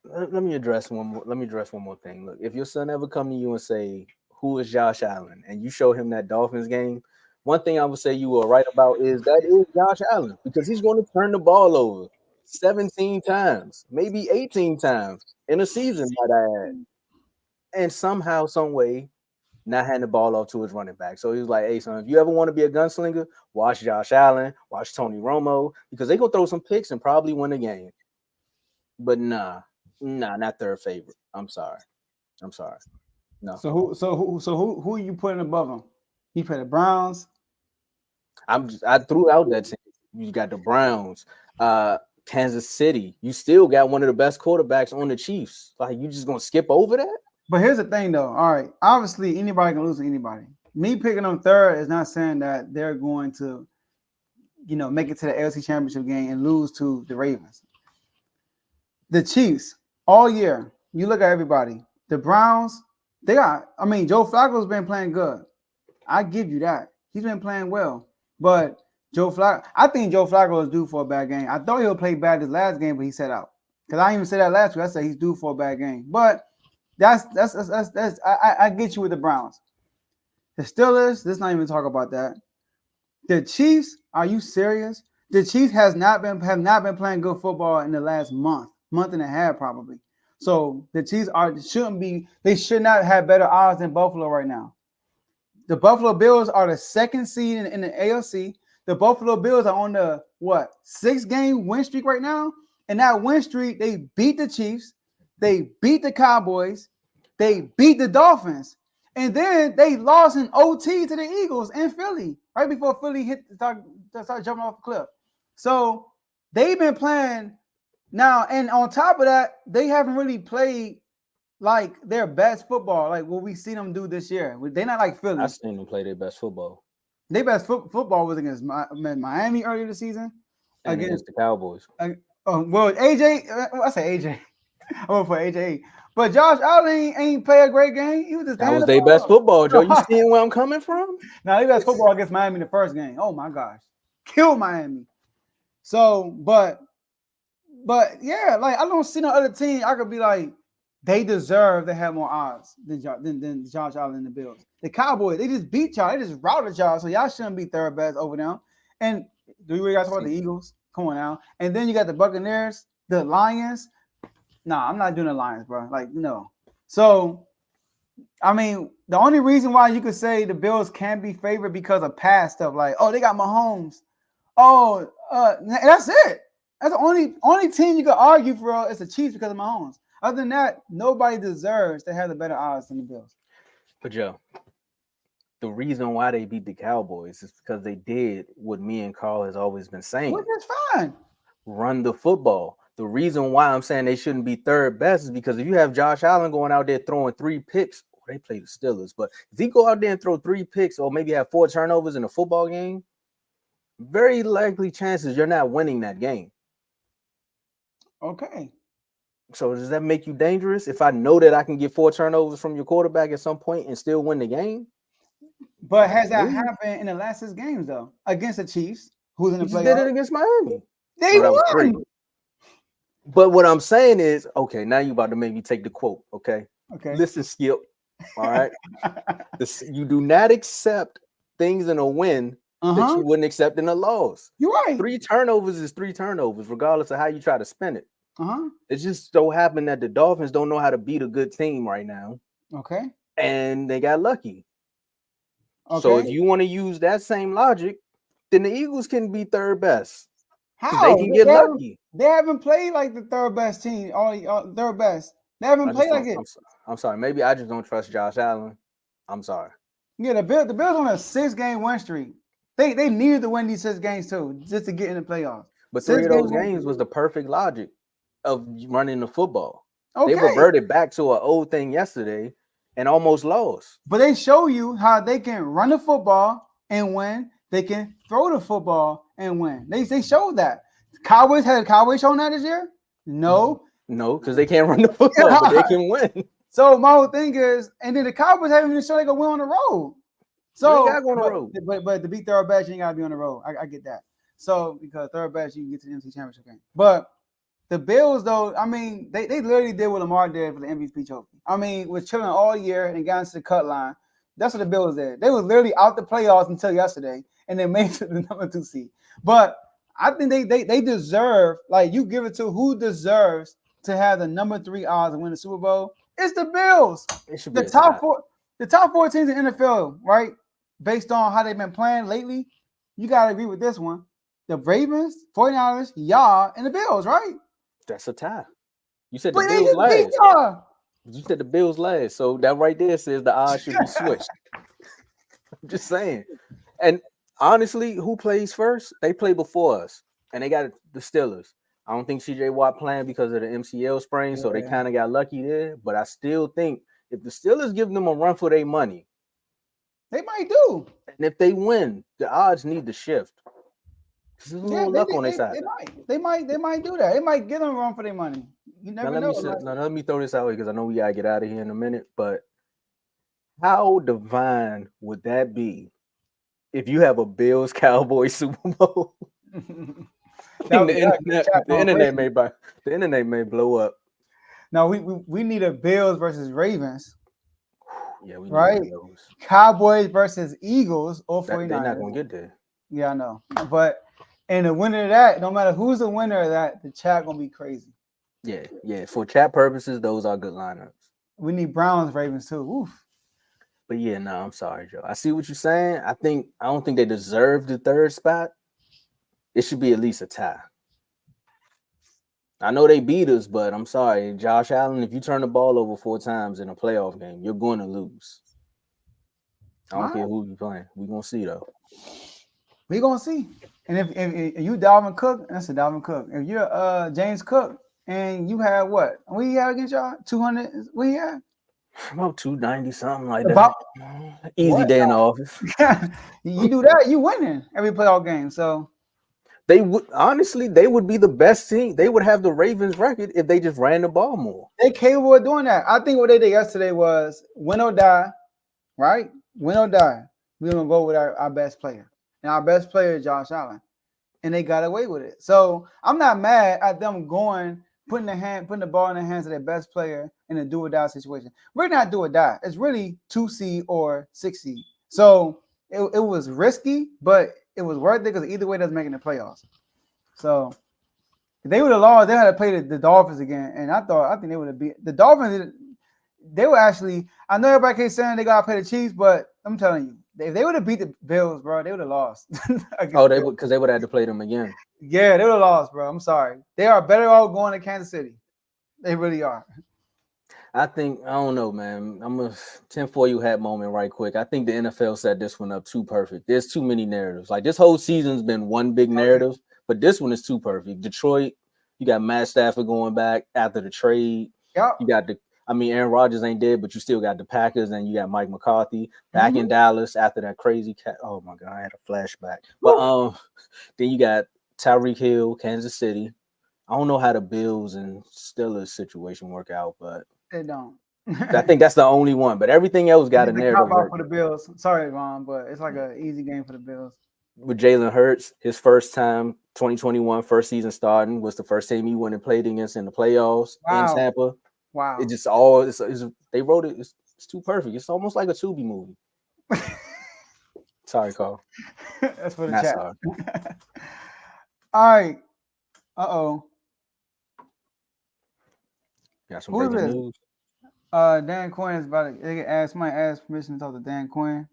let me address one more thing. Look, if your son ever come to you and say, who is Josh Allen? And you show him that Dolphins game, one thing I would say you are right about is that is Josh Allen, because he's going to turn the ball over 17 times, maybe 18 times in a season, might I add. And somehow, some way, not hand the ball off to his running back. So he was like, hey, son, if you ever want to be a gunslinger, watch Josh Allen, watch Tony Romo, because they're going to throw some picks and probably win the game. But nah, not third favorite. I'm sorry. No. So who are you putting above him? He put the Browns. I threw out that team. You got the Browns, Kansas City. You still got one of the best quarterbacks on the Chiefs. Like, you just gonna skip over that? But here's the thing, though. All right, obviously anybody can lose to anybody. Me picking them third is not saying that they're going to, make it to the AFC Championship game and lose to the Ravens. The Chiefs all year. You look at everybody. The Browns. Joe Flacco's been playing good. I give you that. He's been playing well. But I think Joe Flacco is due for a bad game. I thought he'll play bad this last game, but he sat out. Because I didn't even say that last week. I said he's due for a bad game. But I get you with the Browns. The Steelers, let's not even talk about that. The Chiefs, are you serious? The Chiefs have not been playing good football in the last month and a half probably. So the Chiefs should not have better odds than Buffalo right now. The Buffalo Bills are the second seed in the AFC. The Buffalo Bills are on the 6-game win streak right now. And that win streak, they beat the Chiefs, they beat the Cowboys, they beat the Dolphins, and then they lost in OT to the Eagles in Philly right before Philly started jumping off the cliff. So they've been playing now, and on top of that, they haven't really played like their best football, like what we seen them do this year. They're not like Philly. I seen them play their best football. Their best football was against Miami earlier this season. And against the Cowboys. AJ, I say AJ. I went for AJ. But Josh Allen ain't play a great game. He was just that was their best football, Joe. You seeing where I'm coming from? Now, their best football against Miami in the first game. Oh my gosh. Killed Miami. So, but yeah, like I don't see no other team I could be like, they deserve to have more odds than Josh Allen and the Bills. The Cowboys, they just beat y'all. They just routed y'all. So y'all shouldn't be third best over them. And do we got to talk about the Eagles? Come on now. And then you got the Buccaneers, the Lions. Nah, I'm not doing the Lions, bro. Like, no. So, I mean, the only reason why you could say the Bills can be favored because of past stuff, like, oh, they got Mahomes. Oh, that's it. That's the only team you could argue for is the Chiefs because of Mahomes. Other than that, nobody deserves to have the better odds than the Bills. But Joe, the reason why they beat the Cowboys is because they did what me and Carl has always been saying. Which is fine. Run the football. The reason why I'm saying they shouldn't be third best is because if you have Josh Allen going out there throwing 3 picks, they play the Steelers, but if he go out there and throw 3 picks or maybe have 4 turnovers in a football game, very likely chances you're not winning that game. Okay. So does that make you dangerous? If I know that I can get 4 turnovers from your quarterback at some point and still win the game? But has that happened in the last 6 games though? Against the Chiefs, who's in the He just did it playoffs? against Miami. They So that was 3. won. But what I'm saying is, okay, now you about to make me take the quote. Okay. Okay. Listen, Skip. All right. You do not accept things in a win that you wouldn't accept in a loss. You're right. 3 turnovers is 3 turnovers, regardless of how you try to spin it. It just so happened that the Dolphins don't know how to beat a good team right now. Okay. And they got lucky. Okay. So if you want to use that same logic, then the Eagles can be third best. How? They can get lucky. They haven't played like the third best team. All third best. They haven't played like it. I'm sorry. Maybe I just don't trust Josh Allen. I'm sorry. Yeah, the Bills on a 6-game win streak. They needed to win these 6 games too, just to get in the playoffs. But 3 of those games was the perfect logic of running the football. Okay. They reverted back to an old thing yesterday and almost lost. But they show you how they can run the football and win. They can throw the football and win. They showed that. Cowboys shown that this year? No. No, because they can't run the football, but they can win. So my whole thing is, and then the Cowboys haven't even shown they can win on the road. So they gotta go on the road. But to beat third best, you ain't gotta be on the road. I get that. So because third best, you can get to the NFC Championship game. But the Bills, though, I mean, they literally did what Lamar did for the MVP trophy. I mean, was chilling all year and got into the cut line. That's what the Bills did. They were literally out the playoffs until yesterday, and they made it to the number 2 seed. But I think they deserve, like, you give it to who deserves to have the number 3 odds and win the Super Bowl. It's the Bills. The top 4 teams in the NFL, right? Based on how they've been playing lately, you gotta agree with this one. The Ravens, 49ers, y'all, and the Bills, right? That's a tie. You said the Bills last. You said the Bills last. So that right there says the odds should be switched. I'm just saying. And honestly, who plays first? They play before us. And they got the Steelers. I don't think CJ Watt playing because of the MCL sprain, so they kind of got lucky there. But I still think if the Steelers give them a run for their money, they might do. And if they win, the odds need to shift. There's a little luck on their side. They might do that. They might give them a run for their money. You never know. Let me throw this out because I know we gotta get out of here in a minute. But how divine would that be if you have a Bills Cowboys Super Bowl? The internet may blow up. Now we need a Bills versus Ravens. Yeah, we right. Cowboys versus Eagles or 49ers. They're not gonna get there. Yeah, I know. But and the winner of that, no matter who's the winner of that, the chat gonna be crazy. Yeah. For chat purposes, those are good lineups. We need Browns Ravens too. Oof. But yeah, no, I'm sorry, Joe. I see what you're saying. I don't think they deserve the 3rd spot. It should be at least a tie. I know they beat us, but I'm sorry, Josh Allen. If you turn the ball over 4 times in a playoff game, you're going to lose. I don't care who you're playing. We're gonna see though. We're gonna see. And if you Dalvin Cook, that's a Dalvin Cook. If you're James Cook and you have what? We had against y'all 200. We had about 290 something like that. Easy day in the office. You do that, you winning every playoff game. So. They would be the best team. They would have the Ravens record if they just ran the ball more. They capable of doing that. I think what they did yesterday was win or die, right? Win or die. We're gonna go with our best player. And our best player is Josh Allen. And they got away with it. So I'm not mad at them putting the ball in the hands of their best player in a do or die situation. We're not do or die. It's really 2 seed or 6 seed. So it was risky, but it was worth it because either way, that's making the playoffs. So if they would have lost, they had to play the Dolphins again. And I think they would have beat the Dolphins. They were actually, I know everybody keeps saying they got to play the Chiefs, but I'm telling you, if they would have beat the Bills, bro, they would have lost. Because they would have to play them again. Yeah, they would have lost, bro. I'm sorry. They are better off going to Kansas City. They really are. I don't know, man. I'm a 10-4 hat moment right quick. I think the NFL set this one up too perfect. There's too many narratives. Like this whole season's been one big narrative, but this one is too perfect. Detroit, you got Matt Stafford going back after the trade. Yep. You got I mean, Aaron Rodgers ain't dead, but you still got the Packers, and you got Mike McCarthy back in Dallas after that crazy cat. Oh my God, I had a flashback. But then you got Tyreek Hill, Kansas City. I don't know how the Bills and Steelers situation work out, but They don't. I think that's the only one. But everything else got a narrative for the Bills. Sorry, Ron, but it's like an easy game for the Bills. With Jalen Hurts, his first time, 2021, first season starting, was the first team he went and played against in the playoffs in Tampa. Wow. It just all they wrote it. It's too perfect. It's almost like a Tubi movie. Sorry, Carl. That's for the Not chat. sorry. All right. Uh-oh. Got some breaking news. Dan Quinn is about to somebody asked permission to talk to Dan Quinn,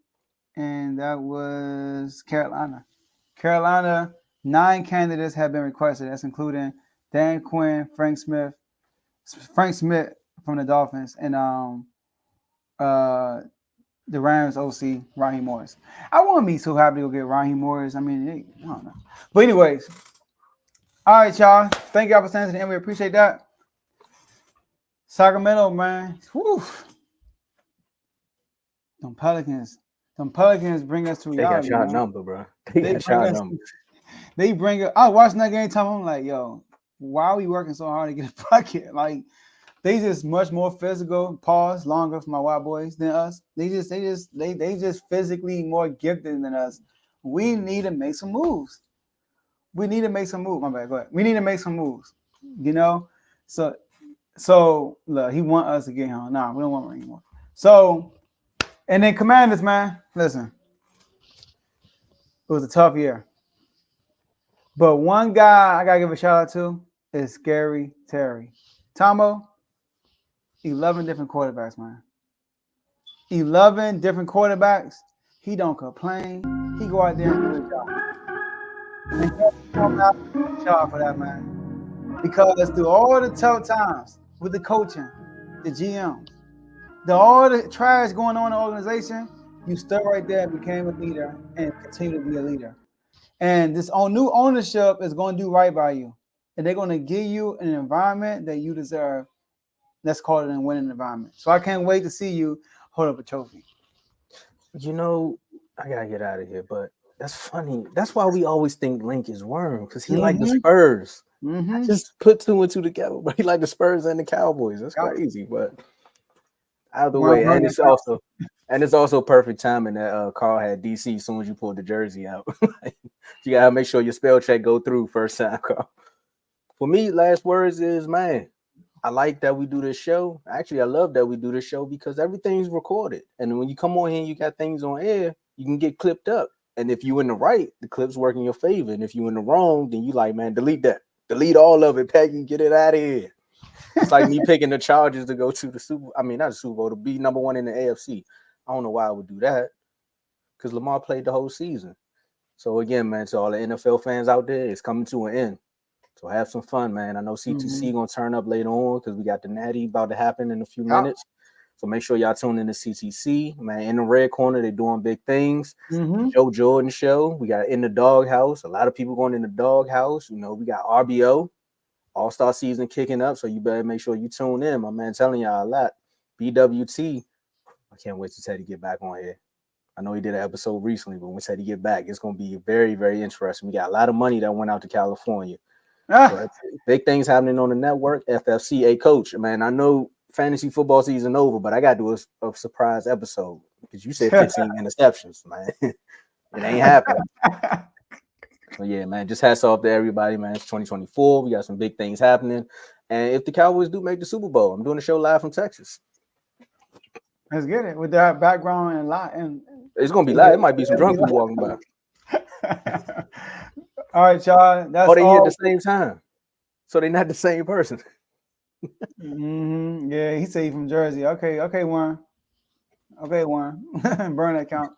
and that was Carolina. Carolina, 9 candidates have been requested. That's including Dan Quinn, Frank Smith from the Dolphins, and the Rams OC, Raheem Morris. I wouldn't be so happy to go get Raheem Morris. I mean, I don't know. But anyways, all right, y'all. Thank y'all for staying to the end. We appreciate that. Sacramento, man. Whew. Them Pelicans bring us to reality. They got y'all number, bro. They got y'all number. They bring it. I was watching that game time. I'm like, yo, why are we working so hard to get a bucket? Like, they just much more physical, longer for my white boys than us. They just physically more gifted than us. We need to make some moves. My bad, go ahead. We need to make some moves. You know? So look, he want us to get him. Nah, we don't want him anymore. So, and then Commanders, man, listen. It was a tough year. But one guy I gotta give a shout out to is Scary Terry. Tomo, 11 different quarterbacks, man. 11 different quarterbacks. He don't complain. He go out there and do his job. And shout out for that, man. Because through all the tough times with the coaching, the GM, all the trash going on in the organization, you stood right there and became a leader and continue to be a leader. And this new ownership is going to do right by you. And they're going to give you an environment that you deserve. Let's call it a winning environment. So I can't wait to see you hold up a trophy. You know, I got to get out of here, but that's funny. That's why we always think Link is Worm, because he like the Spurs. I just put 2 and 2 together, but he like the Spurs and the Cowboys. That's crazy, but either way, and it's also perfect timing that Carl had DC as soon as you pulled the jersey out. You gotta make sure your spell check go through first time, Carl. For me, last words is, man, I like that we do this show. Actually, I love that we do this show because everything's recorded, and when you come on here, and you got things on air, you can get clipped up. And if you in the right, the clips work in your favor, and if you in the wrong, then you like, man, delete that. Delete all of it, Peggy. Get it out of here. It's like me picking the Chargers to go to not the Super Bowl, to be number 1 in the AFC. I don't know why I would do that, because Lamar played the whole season. So again, man, to all the NFL fans out there, it's coming to an end. So have some fun, man. I know C2C gonna turn up later on because we got the Natty about to happen in a few minutes. So make sure y'all tune in to CTC, man. In the red corner, they're doing big things. Joe Jordan show. We got In the Doghouse. A lot of people going in the doghouse. You know, we got RBO, All-Star season kicking up. So you better make sure you tune in. My man telling y'all a lot. BWT. I can't wait to Teddy get back on here. I know he did an episode recently, but when Teddy get back, it's going to be very, very interesting. We got a lot of money that went out to California. So big things happening on the network. FFC, coach, man. I know fantasy football season over, but I got to do a surprise episode because you said 15 interceptions, man. It ain't happening. So yeah, man, just hats off to everybody, man. It's 2024. We got some big things happening. And if the Cowboys do make the Super Bowl, I'm doing a show live from Texas. Let's get it with that background and live. And it's gonna be live. It might be some drunk people walking by. All right, y'all. That's they all. here at the same time, so they're not the same person. Yeah, he said he from Jersey. Okay, Warren. Burn that count.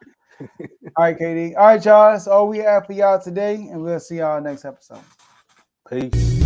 All right, KD. All right, y'all. That's all we have for y'all today, and we'll see y'all next episode. Peace.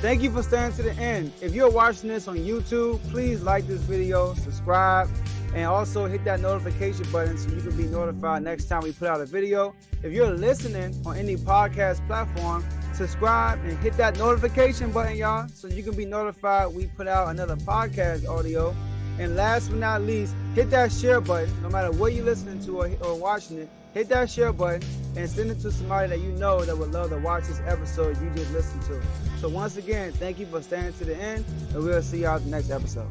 Thank you for staying to the end. If you're watching this on YouTube, please like this video, subscribe, And also hit that notification button so you can be notified next time we put out a video. If you're listening on any podcast platform, subscribe and hit that notification button, y'all, so you can be notified we put out another podcast audio. And last but not least, hit that share button. No matter what you're listening to or watching it, hit that share button and send it to somebody that you know that would love to watch this episode you just listened to. So once again, thank you for staying to the end, and we'll see y'all at the next episode.